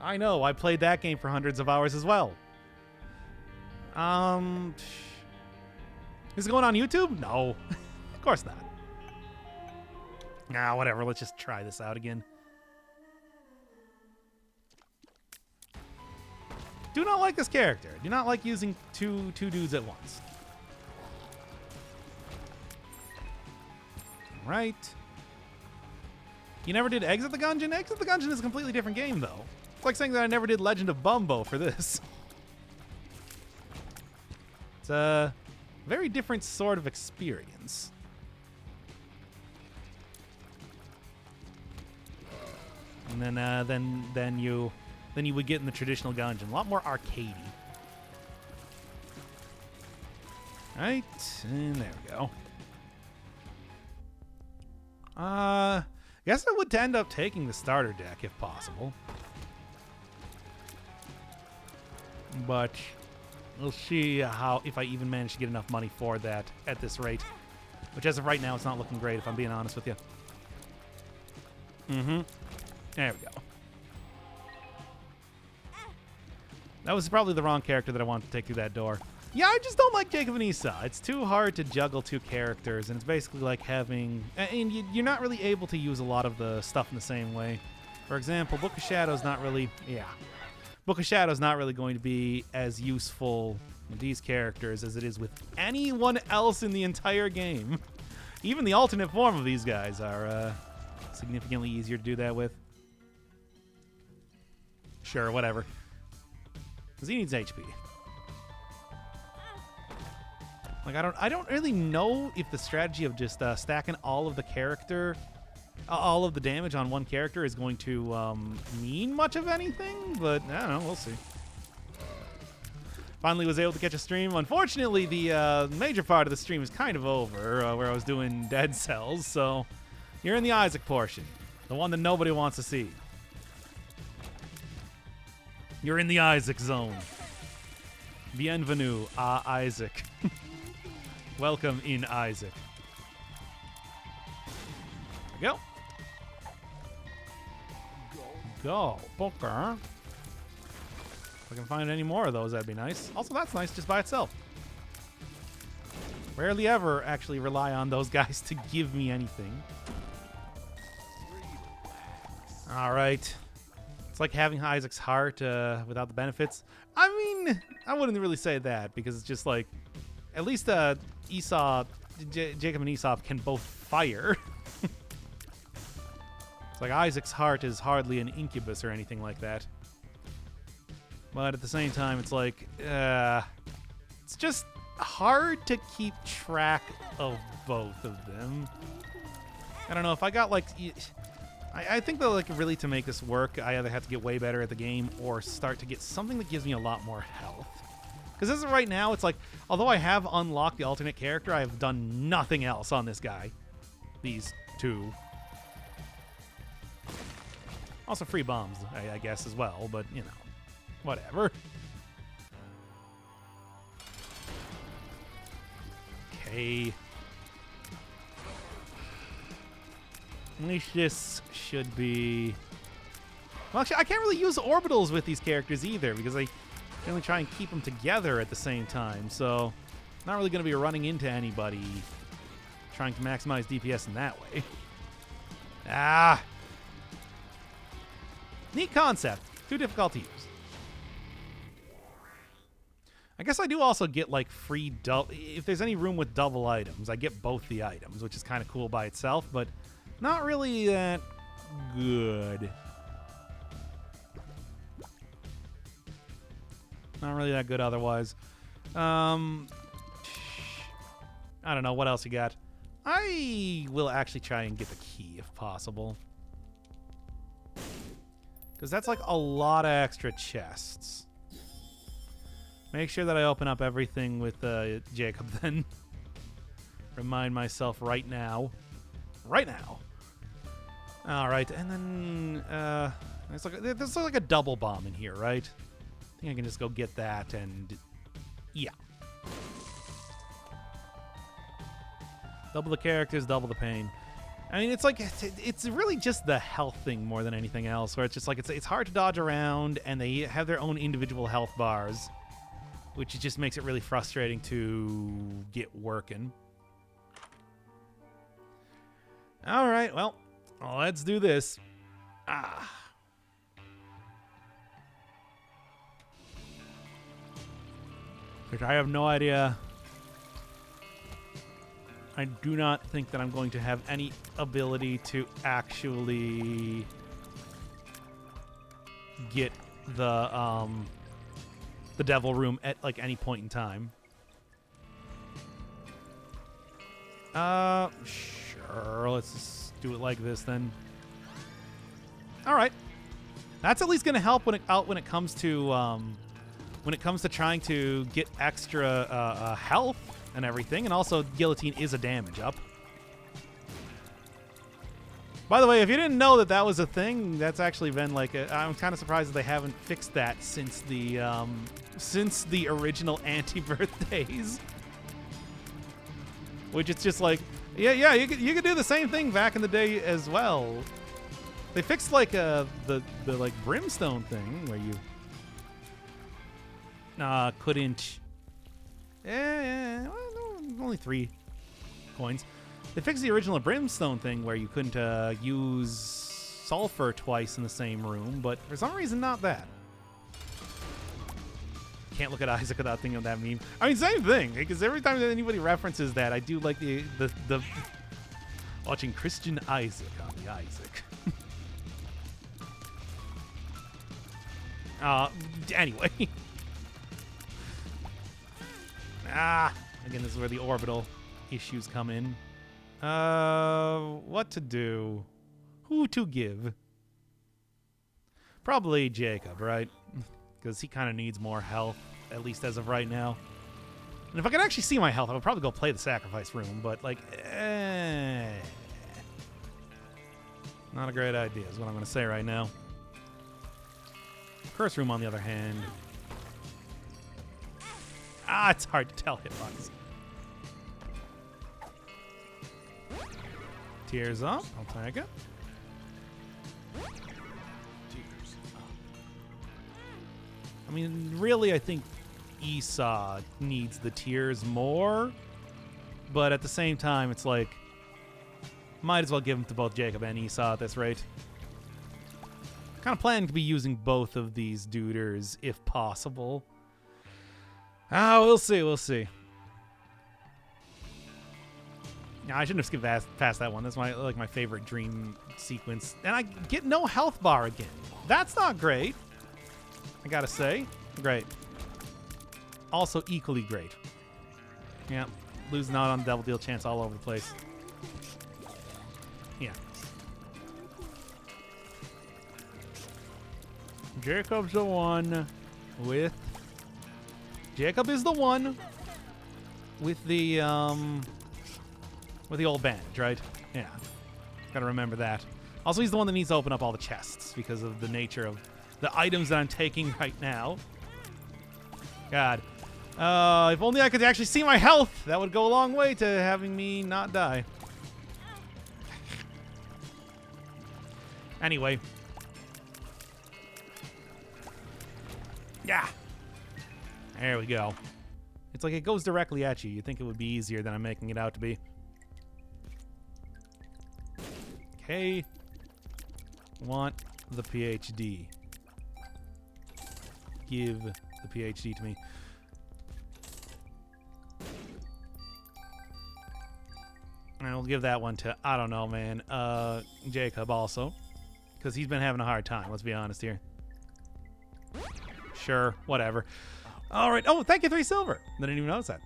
I know, I played that game for hundreds of hours as well. Is it going on YouTube? No, of course not. Nah, whatever, let's just try this out again. Do not like this character. Do not like using two dudes at once. Right. You never did Exit the Gungeon? Exit the Gungeon is a completely different game, though. It's like saying that I never did Legend of Bumbo for this. It's a very different sort of experience. And then you than you would get in the traditional gungeon. A lot more arcadey. Right, and there we go. Guess I would end up taking the starter deck if possible. But we'll see how if I even manage to get enough money for that at this rate. Which as of right now, it's not looking great if I'm being honest with you. Mm-hmm. There we go. That was probably the wrong character that I wanted to take through that door. Yeah, I just don't like Jacob and Esau. It's too hard to juggle two characters, and it's basically like having... And you're not really able to use a lot of the stuff in the same way. For example, Book of Shadow's not really... Yeah. Book of Shadow's not really going to be as useful with these characters as it is with anyone else in the entire game. Even the alternate form of these guys are significantly easier to do that with. Sure, whatever. Because he needs HP. Like I don't really know if the strategy of just stacking all of the damage on one character is going to mean much of anything, but I don't know, we'll see. Finally was able to catch a stream. Unfortunately, the major part of the stream is kind of over, where I was doing Dead Cells, so you're in the Isaac portion, the one that nobody wants to see. You're in the Isaac zone. Bienvenue, Isaac. Welcome in, Isaac. There we go. Go, Booker. If I can find any more of those, that'd be nice. Also, that's nice just by itself. Rarely ever actually rely on those guys to give me anything. All right. It's like having Isaac's heart without the benefits. I mean, I wouldn't really say that because it's just like, at least Jacob and Esau can both fire. It's like Isaac's heart is hardly an incubus or anything like that. But at the same time, it's like, it's just hard to keep track of both of them. I don't know, if I got like... I think that like really to make this work, I either have to get way better at the game or start to get something that gives me a lot more health. Because as of right now, it's like, although I have unlocked the alternate character, I have done nothing else on this guy. These two. Also free bombs, I guess, as well, but, you know, whatever. Okay. At least this should be... Well, actually, I can't really use orbitals with these characters either, because I can only try and keep them together at the same time, so not really going to be running into anybody trying to maximize DPS in that way. Ah! Neat concept. Too difficult to use. I guess I do also get, like, free double... If there's any room with double items, I get both the items, which is kind of cool by itself, but not really that good. Not really that good otherwise. I don't know. What else you got? I will actually try and get the key if possible. Because that's like a lot of extra chests. Make sure that I open up everything with Jacob then. Remind myself right now. Right now. All right. And then there's like a double bomb in here, right? I think I can just go get that and... Yeah. Double the characters, double the pain. I mean, it's like, it's really just the health thing more than anything else, where it's just like, it's hard to dodge around, and they have their own individual health bars, which just makes it really frustrating to get working. All right, well, let's do this. Ah. Which I have no idea. I do not think that I'm going to have any ability to actually get the devil room at like any point in time. Sure. Let's just do it like this then. All right. That's at least going to help when it comes to trying to get extra health and everything. And also, guillotine is a damage up. By the way, if you didn't know that was a thing, that's actually been like I'm kind of surprised that they haven't fixed that since the original anti-birthdays. Which it's just like, yeah, you could do the same thing back in the day as well. They fixed like the like brimstone thing where you couldn't. Well, no, only 3 coins. They fixed the original brimstone thing where you couldn't use sulfur twice in the same room, but for some reason not that. Can't look at Isaac without thinking of that meme. I mean, same thing, because every time that anybody references that, I do like the watching Christian Isaac on the Isaac. Anyway. Again, this is where the orbital issues come in. What to do? Who to give? Probably Jacob, right? Because he kind of needs more health, at least as of right now. And if I could actually see my health, I would probably go play the sacrifice room, but like, not a great idea is what I'm going to say right now. Curse room, on the other hand. It's hard to tell hitbox. Tears up. I'll take it. Tears up. I mean, really, I think Esau needs the tears more. But at the same time, it's like, might as well give them to both Jacob and Esau at this rate. Kind of planning to be using both of these duders if possible. We'll see. We'll see. No, I shouldn't have skipped past that one. That's my favorite dream sequence. And I get no health bar again. That's not great. I gotta say. Great. Also equally great. Yeah. Losing out on double deal chance all over the place. Yeah. Jacob's the one with... Jacob is the one with the old bandage, right? Yeah. Gotta remember that. Also, he's the one that needs to open up all the chests because of the nature of the items that I'm taking right now. God. If only I could actually see my health, that would go a long way to having me not die. Anyway. Yeah. There we go. It's like it goes directly at you. You'd think it would be easier than I'm making it out to be. Okay. Want the PhD. Give the PhD to me. And we'll give that one to, I don't know, man, Jacob also. Because he's been having a hard time, let's be honest here. Sure, whatever. All right. Oh, thank you, 3 silver. I didn't even notice that.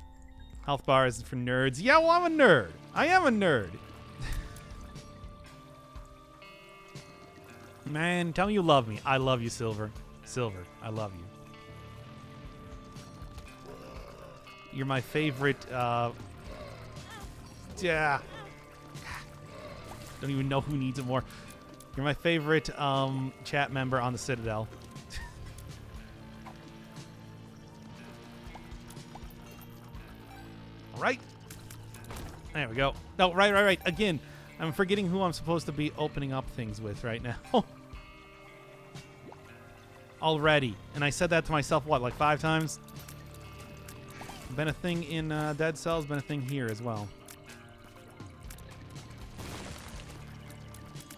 Health bar is for nerds. Yeah, well, I'm a nerd. I am a nerd. Man, tell me you love me. I love you, Silver. Silver, I love you. You're my favorite, yeah. Don't even know who needs it more. You're my favorite, chat member on the Citadel. Right. There we go. No, right. Again, I'm forgetting who I'm supposed to be opening up things with right now. Already. And I said that to myself, what, like 5 times? Been a thing in Dead Cells, been a thing here as well.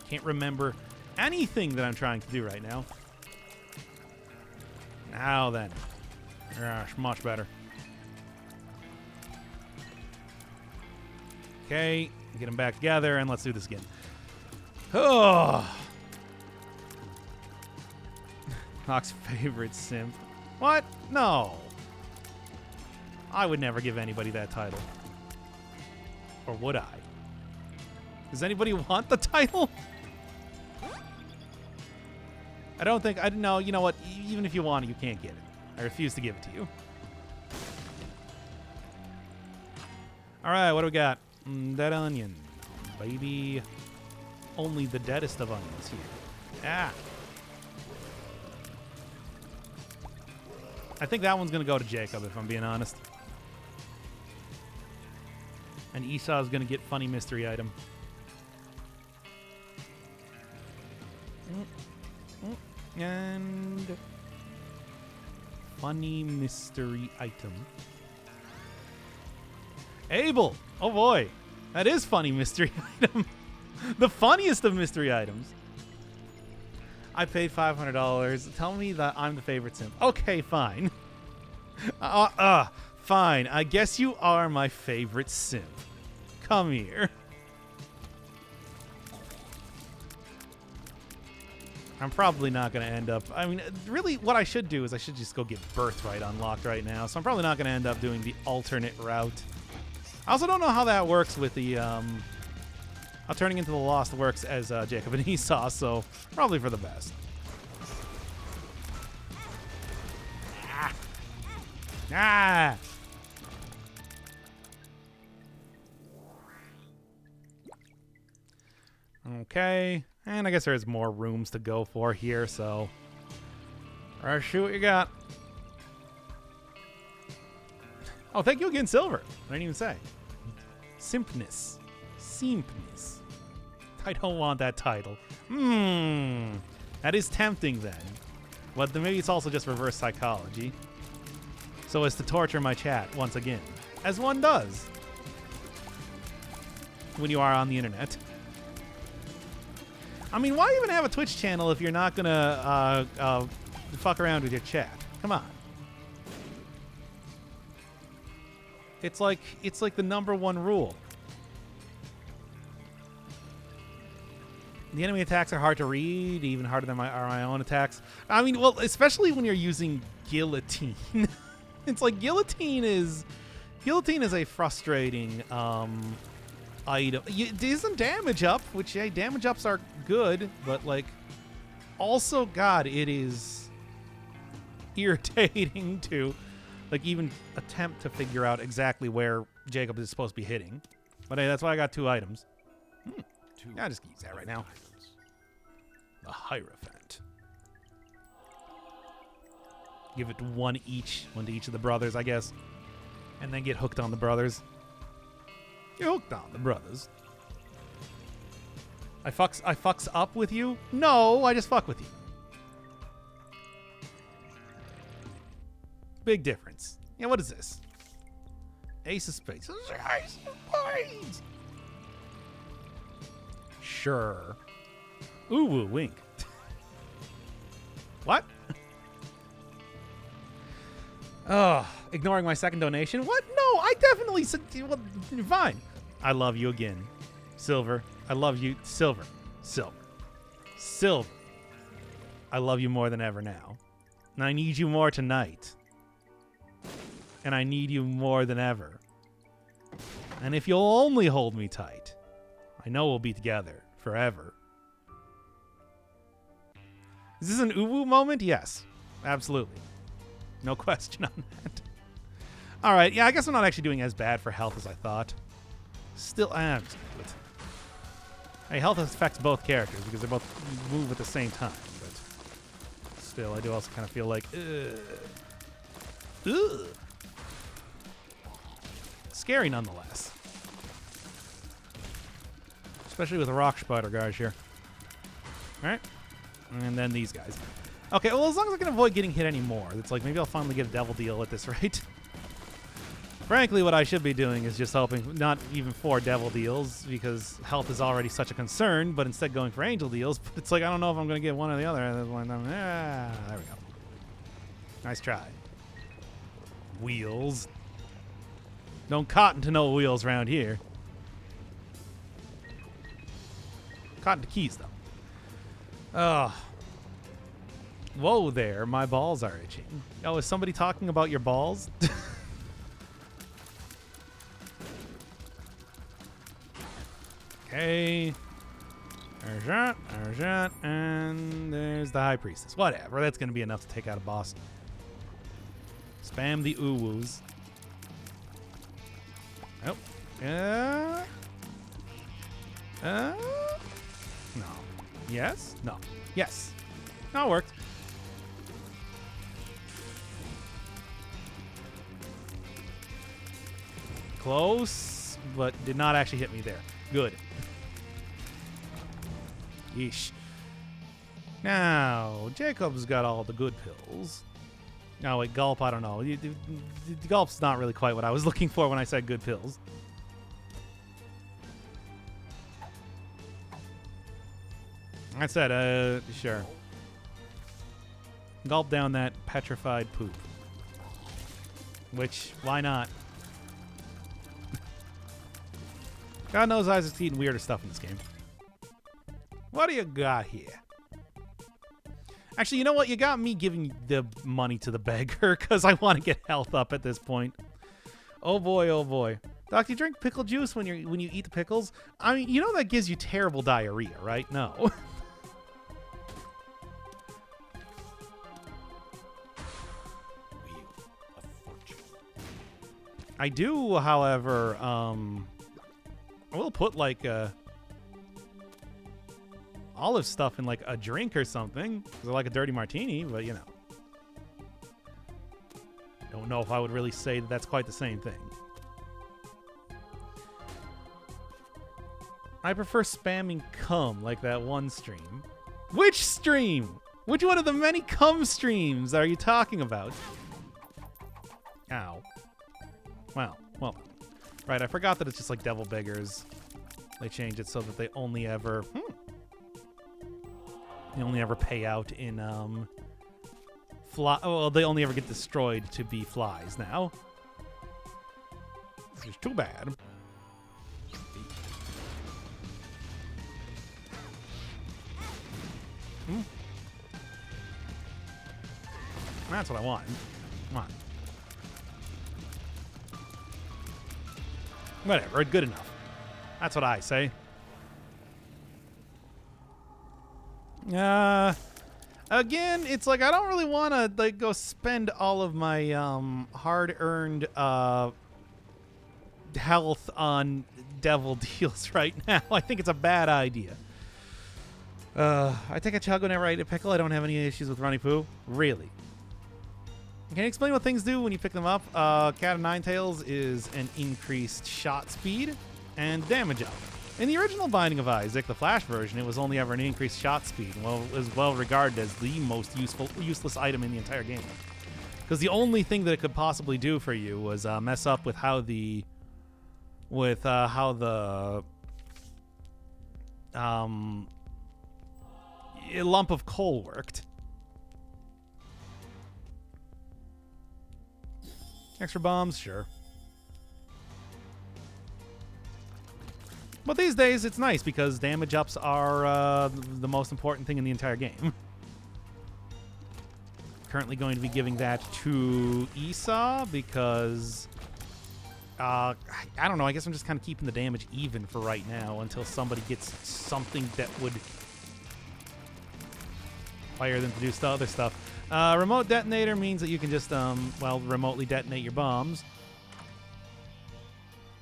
Can't remember anything that I'm trying to do right now. Now then. Gosh, much better. Okay, get them back together, and let's do this again. Oh. Hawk's favorite simp. What? No. I would never give anybody that title. Or would I? Does anybody want the title? I don't think... I know. You know what? Even if you want it, you can't get it. I refuse to give it to you. All right, what do we got? Dead onion. Baby. Only the deadest of onions here. Ah. I think that one's going to go to Jacob, if I'm being honest. And Esau's going to get funny mystery item. And funny mystery item. Abel! Oh boy. That is funny mystery item. The funniest of mystery items. I paid $500. Tell me that I'm the favorite simp. Okay, fine. Fine. I guess you are my favorite simp. Come here. I'm probably not going to end up... I mean, really, what I should do is I should just go get Birthright unlocked right now. So I'm probably not going to end up doing the alternate route. I also don't know how that works with the... how turning into the Lost works as Jacob and Esau, so probably for the best. Ah! Okay. And I guess there's more rooms to go for here, so... Alright, shoot what you got. Oh, thank you again, Silver. I didn't even say. Simpness. Simpness. I don't want that title. That is tempting, then. But then maybe it's also just reverse psychology. So as to torture my chat once again. As one does. When you are on the internet. I mean, why even have a Twitch channel if you're not gonna fuck around with your chat? Come on. It's like the #1 rule. The enemy attacks are hard to read, even harder than my own attacks. I mean, well, especially when you're using guillotine. It's like guillotine is a frustrating item. It isn't damage up, which, hey, damage ups are good, but, like, also, God, it is irritating to, like, even attempt to figure out exactly where Jacob is supposed to be hitting. But hey, that's why I got 2 items. Yeah, I just use that right now. The Hierophant. Give it one to each of the brothers, I guess. And then get hooked on the brothers. You're hooked on the brothers. I fucks up with you? No, I just fuck with you. Big difference. Yeah, what is this? Ace of Spades. Ace of Spades. Sure. Ooh, woo, wink. What? Oh, ignoring my second donation? What? No, I definitely said, well, fine. I love you again. Silver. I love you. Silver. Silver. Silver. I love you more than ever now. And I need you more tonight. And I need you more than ever. And if you'll only hold me tight, I know we'll be together forever. Is this an uwu moment? Yes. Absolutely. No question on that. All right. Yeah, I guess I'm not actually doing as bad for health as I thought. Still, I'm just gonna do it. Hey, health affects both characters because they both move at the same time. But still, I do also kind of feel like, ugh. Scary nonetheless. Especially with the rock spider guys here. All right. And then these guys. Okay, well, as long as I can avoid getting hit anymore, it's like maybe I'll finally get a devil deal at this rate. Frankly, what I should be doing is just hoping not even for devil deals because health is already such a concern, but instead going for angel deals. But it's like I don't know if I'm going to get one or the other. There we go. Nice try. Wheels. Don't cotton to no wheels around here. Cotton to keys, though. Ugh. Whoa there, my balls are itching. Oh, is somebody talking about your balls? Okay. There's that, and there's the High Priestess. Whatever, that's going to be enough to take out a boss. Spam the ooh-woos. Oh. No. Yes? No. Yes. No, it worked. Close, but did not actually hit me there. Good. Yeesh. Now, Jacob's got all the good pills. No, wait, Gulp, I don't know. Gulp's not really quite what I was looking for when I said good pills. I said, sure. Gulp down that petrified poop. Which, why not? God knows Isaac's eating weirder stuff in this game. What do you got here? Actually, you know what? You got me giving the money to the beggar because I want to get health up at this point. Oh boy, oh boy. Doc, do you drink pickle juice when you eat the pickles? I mean, you know that gives you terrible diarrhea, right? No. I do, however, I will put like olive stuff in like a drink or something. Because I like a dirty martini, but you know. Don't know if I would really say that that's quite the same thing. I prefer spamming cum like that one stream. Which stream? Which one of the many cum streams are you talking about? Ow. Wow. Well, right, I forgot that it's just like Devil Beggars. They changed it so that they only ever pay out in well, they only ever get destroyed to be flies now. Which is too bad. That's what I want. Come on. Whatever, good enough. That's what I say. Again, it's like I don't really want to like go spend all of my hard-earned health on devil deals right now. I think it's a bad idea. I take a chug whenever I eat a pickle. I don't have any issues with runny poo. Really? Can you explain what things do when you pick them up? Cat of Nine Tails is an increased shot speed and damage up. In the original Binding of Isaac, the Flash version, it was only ever an increased shot speed. Well, it was well regarded as the most useless item in the entire game. Because the only thing that it could possibly do for you was mess up with how the lump of coal worked. Extra bombs, sure. But these days, it's nice because damage ups are the most important thing in the entire game. Currently going to be giving that to Esau because... I don't know, I guess I'm just kind of keeping the damage even for right now until somebody gets something that would fire them to do other stuff. Remote detonator means that you can just, remotely detonate your bombs.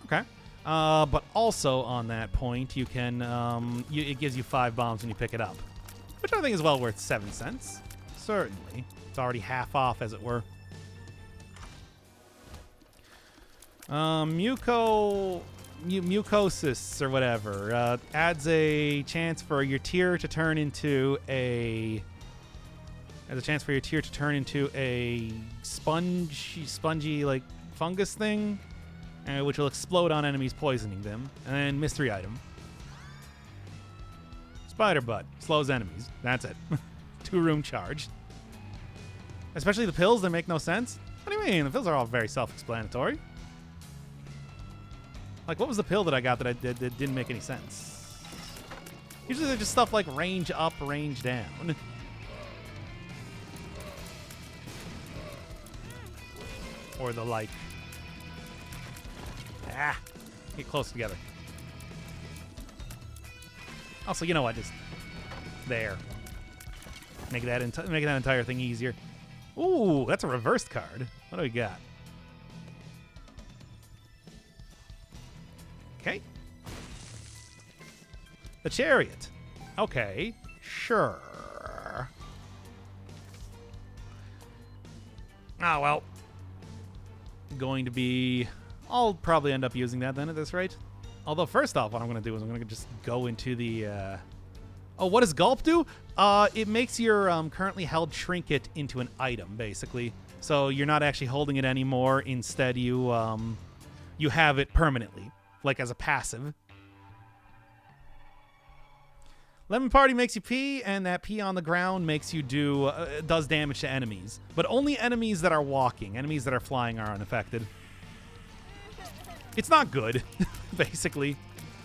Okay. But also on that point, you can, it gives you 5 bombs when you pick it up. Which I think is well worth 7 cents. Certainly. It's already half off, as it were. Mucosis or whatever adds a chance for your tear to turn into a spongy like fungus thing, which will explode on enemies, poisoning them. And then mystery item, spider butt, slows enemies. That's it. 2-room charge. Especially the pills, they make no sense. What do you mean? The pills are all very self-explanatory. Like, what was the pill that I got that that didn't make any sense? Usually they're just stuff like range up, range down. Or the like. Get close together. Also, you know what? Just there. Make that entire thing easier. Ooh, that's a reversed card. What do we got? Okay. The Chariot. Okay. Sure. Ah, well. Going to be... I'll probably end up using that then at this rate. Although, first off, what I'm going to do is I'm going to just go into the... Oh, what does Gulp do? It makes your currently held trinket into an item, basically. So you're not actually holding it anymore. Instead, you have it permanently, like as a passive. Lemon Party makes you pee, and that pee on the ground makes you does damage to enemies. But only enemies that are walking. Enemies that are flying are unaffected. It's not good, basically.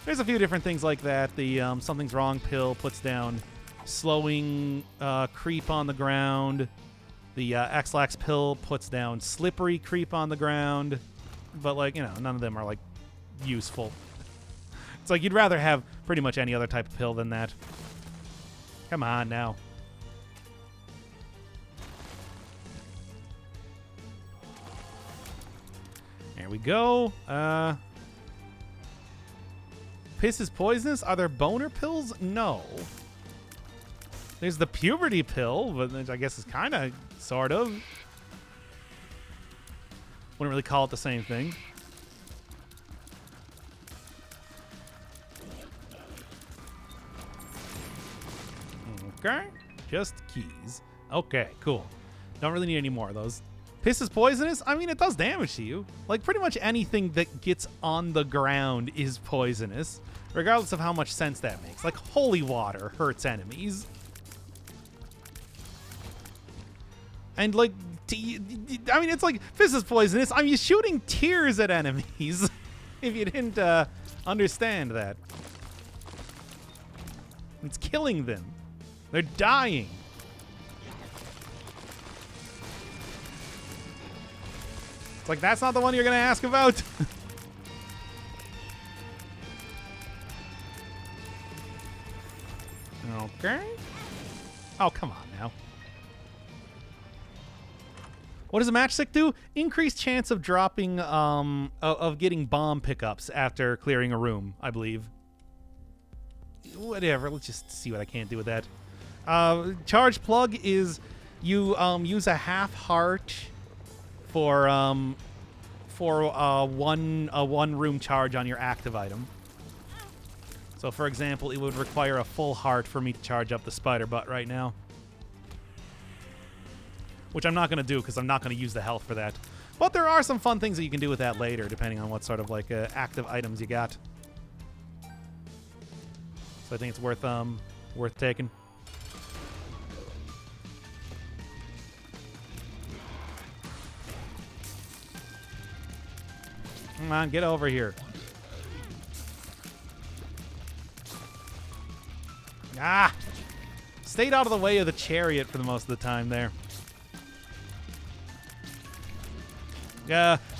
There's a few different things like that. The Something's Wrong pill puts down slowing creep on the ground. The X-Lax pill puts down slippery creep on the ground. But, like, you know, none of them are, like, useful. It's like you'd rather have pretty much any other type of pill than that. Come on now. There we go. Piss is poisonous? Are there boner pills? No. There's the puberty pill, but I guess it's kind of, sort of. Wouldn't really call it the same thing. Okay. Just keys. Okay, cool. Don't really need any more of those. Piss is poisonous? I mean, it does damage to you. Like, pretty much anything that gets on the ground is poisonous, regardless of how much sense that makes. Like, holy water hurts enemies. And, like, I mean, it's like, piss is poisonous. I mean, you're shooting tears at enemies, if you didn't understand that. It's killing them. They're dying. It's like, that's not the one you're going to ask about? Okay. Oh, come on now. What does a matchstick do? Increased chance of dropping, of getting bomb pickups after clearing a room, I believe. Whatever, let's just see what I can't do with that. Charge plug is you use a half heart for one room charge on your active item. So, for example, it would require a full heart for me to charge up the spider butt right now. Which I'm not going to do because I'm not going to use the health for that. But there are some fun things that you can do with that later, depending on what sort of like active items you got. So I think it's worth taking. Come on, get over here. Ah! Stayed out of the way of the chariot for the most of the time there.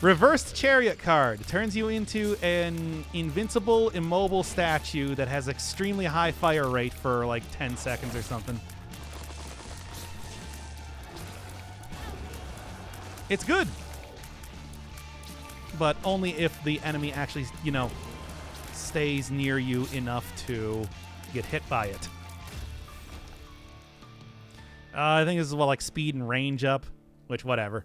Reversed chariot card turns you into an invincible, immobile statue that has extremely high fire rate for like 10 seconds or something. It's good. But only if the enemy actually, you know, stays near you enough to get hit by it. I think this is what, like, speed and range up, which, whatever.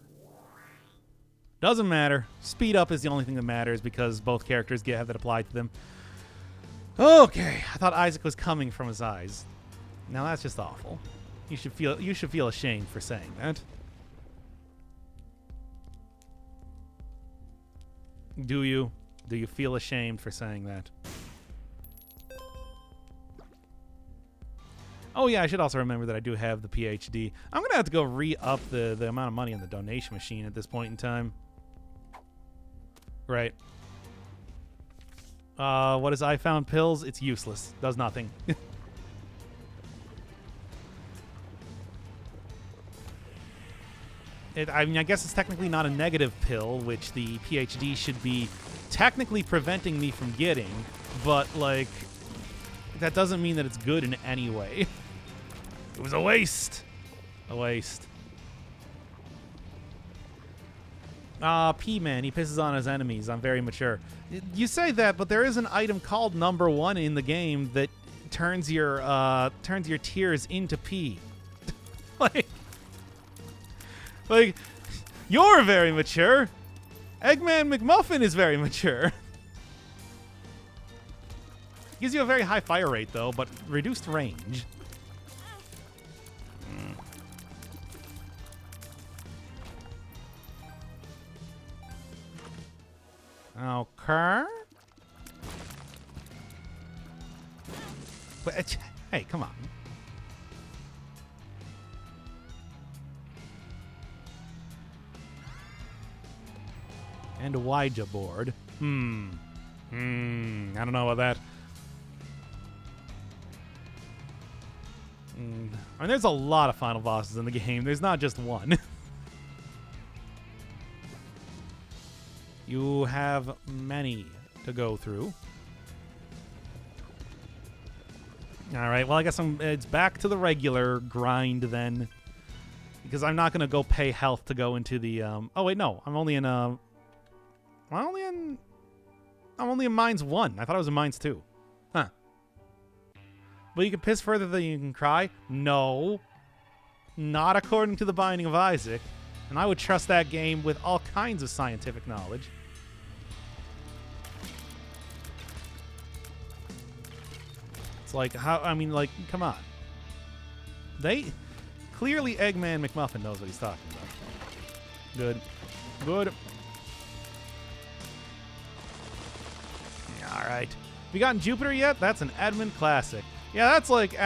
Doesn't matter. Speed up is the only thing that matters because both characters have that applied to them. Okay, I thought Isaac was coming from his eyes. Now that's just awful. You should feel ashamed for saying that. Do you? Do you feel ashamed for saying that? Oh yeah, I should also remember that I do have the PhD. I'm gonna have to go re-up the amount of money on the donation machine at this point in time. Right. What is I found pills? It's useless. Does nothing. I mean, I guess it's technically not a negative pill, which the PhD should be technically preventing me from getting, but, like, That doesn't mean that it's good in any way. It was a waste. A waste. P-Man, he pisses on his enemies. I'm very mature. You say that, but there is an item called number 1 in the game that turns your tears into pee. like, you're very mature. Eggman McMuffin is very mature. Gives you a very high fire rate, though, but reduced range. Okay. But, hey, come on. And a Ouija board. I don't know about that. I mean, there's a lot of final bosses in the game. There's not just one. You have many to go through. All right, well, I guess it's back to the regular grind then. Because I'm not going to go pay health to go into the... oh, wait, no. I'm only in Mines 1. I thought I was in Mines 2. Huh. But you can piss further than you can cry? No. Not according to the Binding of Isaac. And I would trust that game with all kinds of scientific knowledge. It's like, how, I mean, like, come on. Clearly Eggman McMuffin knows what he's talking about. Good. Good. All right. Have you gotten Jupiter yet? That's an admin classic. Yeah, that's like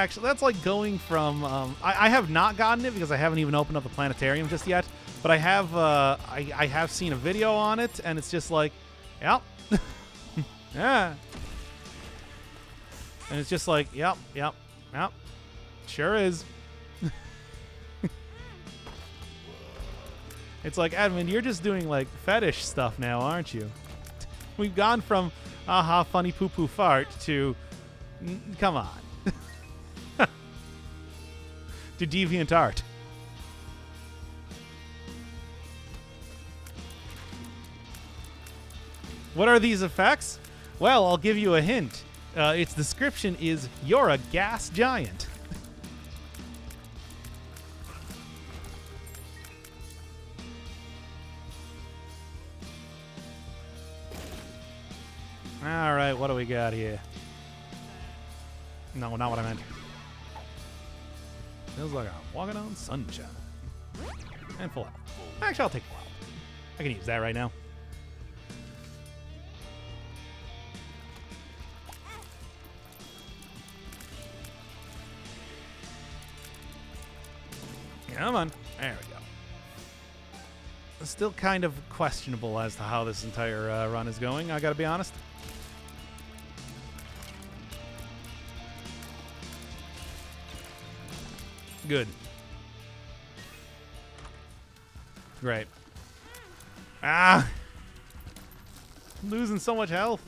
going from. I have not gotten it because I haven't even opened up the planetarium just yet. But I have. I have seen a video on it, and it's just like, yep, yeah. And it's just like, yep, sure is. It's like, Edmund, you're just doing like fetish stuff now, aren't you? We've gone from aha, funny poo-poo fart to come on. To deviant art. What are these effects? Well, I'll give you a hint. Its description is, you're a gas giant. All right, what do we got here? No, not what I meant. Feels like I'm walking on sunshine. And full out. Actually, I'll take full out. I can use that right now. Come on. There we go. It's still kind of questionable as to how this entire run is going, I gotta be honest. Good. Great. Ah! I'm losing so much health.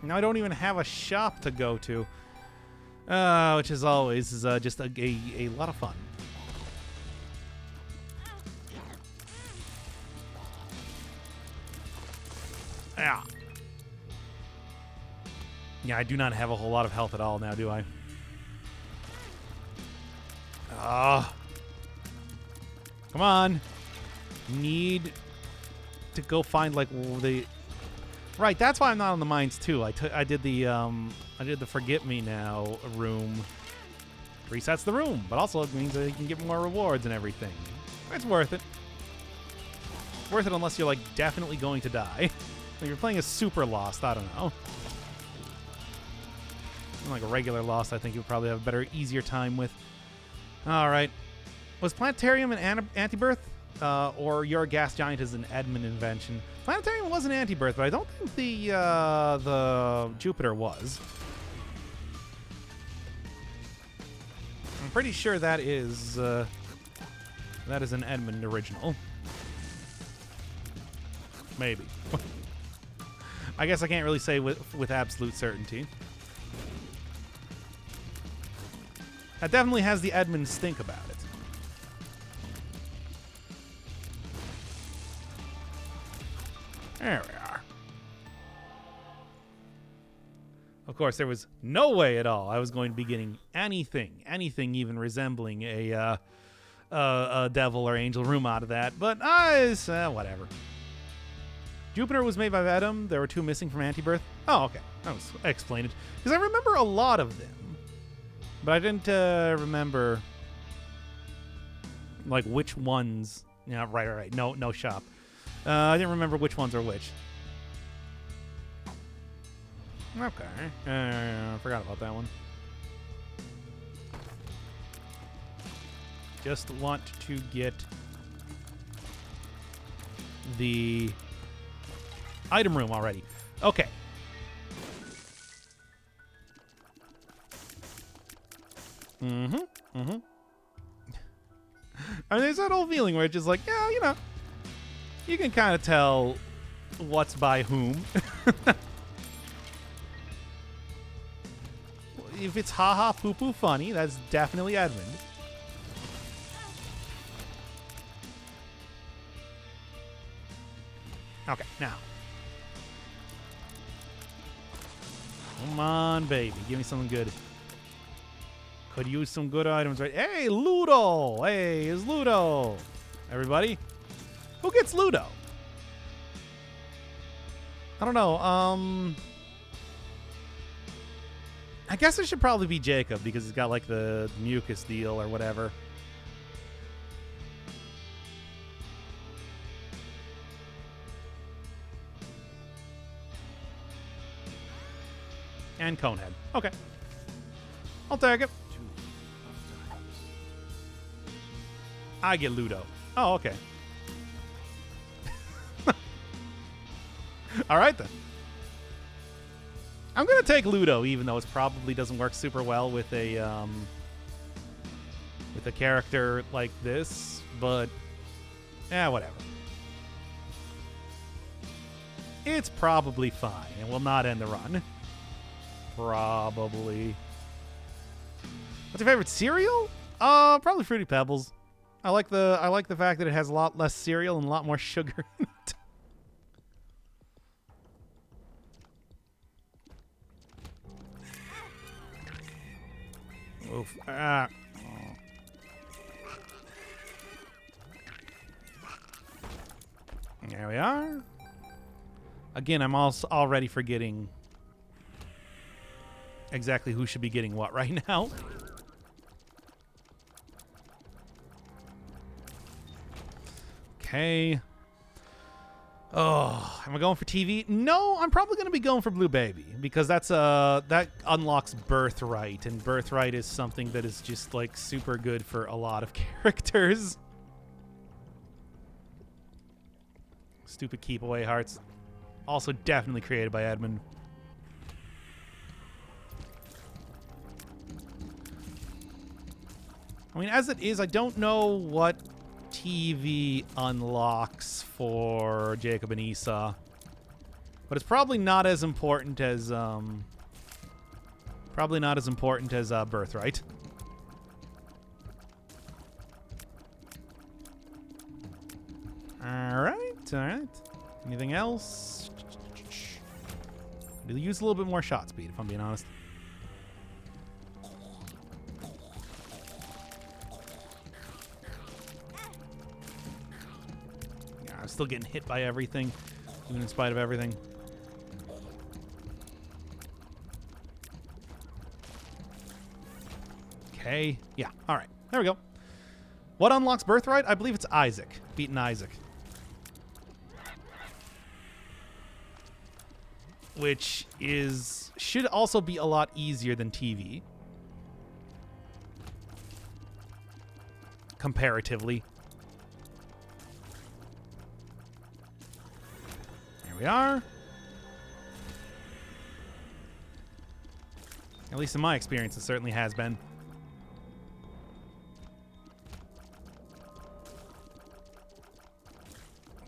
Now I don't even have a shop to go to. Which as always is just a lot of fun. Yeah. Yeah, I do not have a whole lot of health at all now, do I? Come on. Need to go find like the... Right, that's why I'm not on the mines too. I did the Forget Me Now room. Resets the room, but also it means that you can get more rewards and everything. It's worth it. Worth it unless you're like definitely going to die. If you're playing a super Lost, I don't know. Like a regular Lost, I think you'll probably have a better, easier time with. All right. Was Planetarium an anti-birth? Or Your Gas Giant is an Edmund invention? Planetarium was an anti-birth, but I don't think the Jupiter was. I'm pretty sure that is an Edmund original. Maybe. I guess I can't really say with absolute certainty. That definitely has the Edmund stink about it. There we are. Of course, there was no way at all I was going to be getting anything even resembling a devil or angel room out of that. But whatever. Jupiter was made by Venom. There were 2 missing from Antibirth. Oh, okay. That was explained. Because I remember a lot of them, but I didn't remember like which ones. Yeah, right. No shop. I didn't remember which ones are which. Okay. I forgot about that one. Just want to get the item room already. Okay. I mean, there's that old feeling where it's just like, yeah, you know, you can kind of tell what's by whom. If it's haha poo poo funny, that's definitely Edmund. Okay, now. Come on, baby. Give me something good. Could use some good items, right? Hey, Ludo! Hey, it's Ludo! Everybody? Who gets Ludo? I don't know. I guess it should probably be Jacob because he's got like the mucus deal or whatever. And Conehead. Okay. I'll take it. I get Ludo. Oh, okay. All right, then. I'm going to take Ludo, even though it probably doesn't work super well with a character like this, but yeah, whatever. It's probably fine and will not end the run. Probably. What's your favorite cereal? Probably Fruity Pebbles. I like the fact that it has a lot less cereal and a lot more sugar in it. Oof. Ah. There we are. Again, I'm also already forgetting exactly who should be getting what right now. Okay. Oh, am I going for TV? No, I'm probably going to be going for Blue Baby because that unlocks Birthright, and Birthright is something that is just like super good for a lot of characters. Stupid keep away hearts. Also definitely created by Edmund. I mean, as it is, I don't know what TV unlocks for Jacob and Esau, but it's probably not as important as Birthright. All right. Anything else? I'll use a little bit more shot speed, if I'm being honest. I'm still getting hit by everything, even in spite of everything. Okay. Yeah. All right. There we go. What unlocks Birthright? I believe it's Isaac. Beating Isaac. Which should also be a lot easier than TV. Comparatively. We are. At least in my experience, it certainly has been.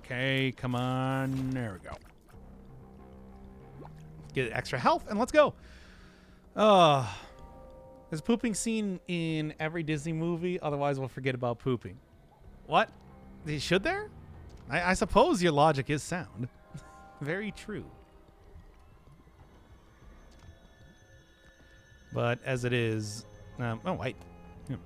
Okay, come on. There we go. get extra health, and let's go. There's a pooping scene in every Disney movie. Otherwise, we'll forget about pooping. What? Should there? I suppose your logic is sound. Very true. But as it is... oh, wait. Pick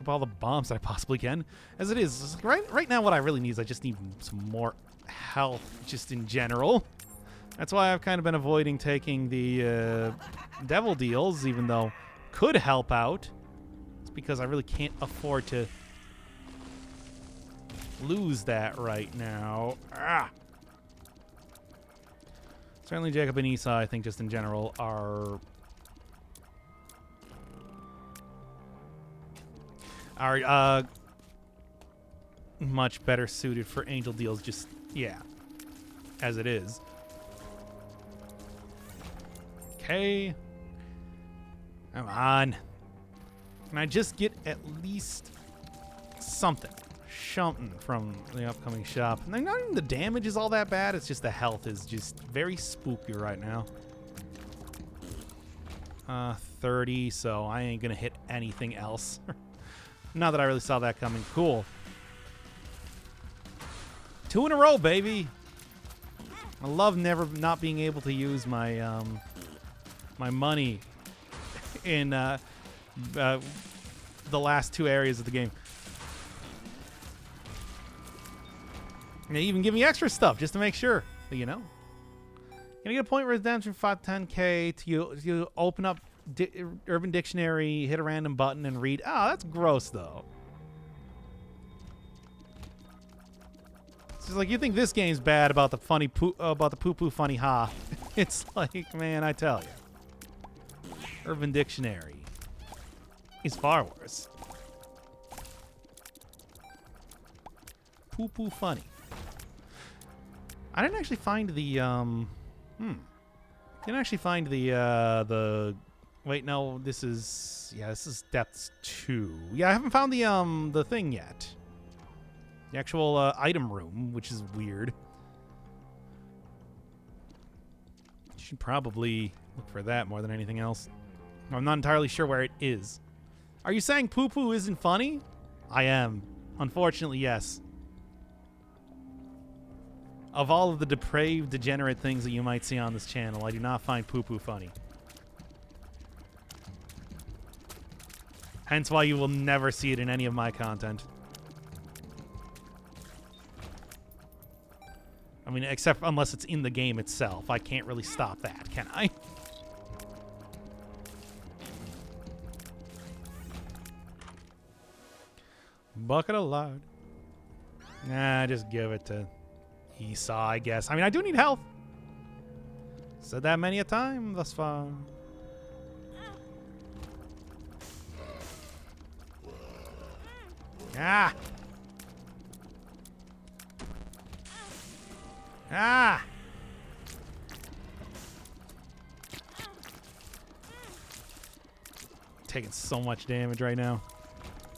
up all the bombs I possibly can. As it is, right now what I really need is I just need some more health just in general. That's why I've kind of been avoiding taking the devil deals, even though could help out. It's because I really can't afford to lose that right now. Certainly Jacob and Esau, I think, just in general, are much better suited for angel deals, just, yeah, as it is. Okay. Come on. Can I just get at least something from the upcoming shop? And not even the damage is all that bad. It's just the health is just very spooky right now. 30, so I ain't gonna hit anything else. Not that I really saw that coming. Cool. 2 in a row, baby. I love not being able to use my my money in the last 2 areas of the game. And they even give me extra stuff just to make sure, you know. Gonna get a point redemption for 510K to open up Urban Dictionary, hit a random button, and read. Oh, that's gross, though. It's just like, you think this game's bad about the funny about the poo-poo funny ha. It's like, man, I tell you. Urban Dictionary is far worse. Poo-poo funny. I didn't actually find the didn't actually find the wait, no, this is depths 2. Yeah, I haven't found the thing yet. The actual item room, which is weird. Should probably look for that more than anything else. I'm not entirely sure where it is. Are you saying poo-poo isn't funny? I am. Unfortunately, yes. Of all of the depraved, degenerate things that you might see on this channel, I do not find poo-poo funny. Hence why you will never see it in any of my content. I mean, except unless it's in the game itself. I can't really stop that, can I? Bucket of lard. Nah, just give it to Esau, I guess. I mean, I do need health. Said that many a time thus far. Ah! Ah! Taking so much damage right now.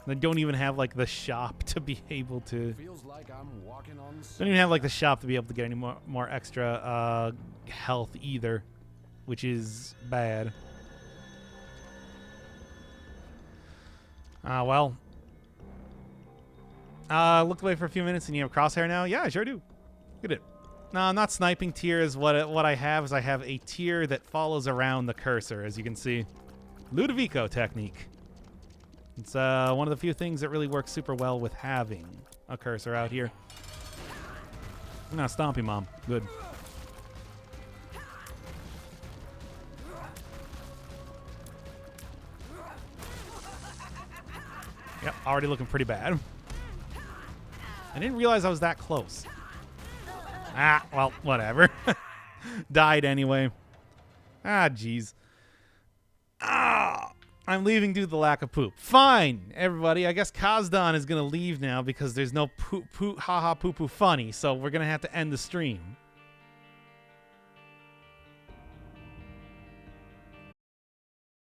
They don't even have like the shop to be able to. Feels like I'm walking on. Don't even have like the shop to be able to get any more extra health either, which is bad. Well. Looked away for a few minutes and you have crosshair now? Yeah, I sure do. Look at it. No, I'm not sniping tiers. What I have is I have a tier that follows around the cursor, as you can see. Ludovico technique. It's one of the few things that really works super well with having a cursor out here. Nah, Stompy Mom. Good. Yep, already looking pretty bad. I didn't realize I was that close. Ah, well, whatever. Died anyway. Ah, jeez. Ah, I'm leaving due to the lack of poop. Fine, everybody. I guess Kazdan is going to leave now because there's no poop, haha, poo-poo funny, so we're going to have to end the stream.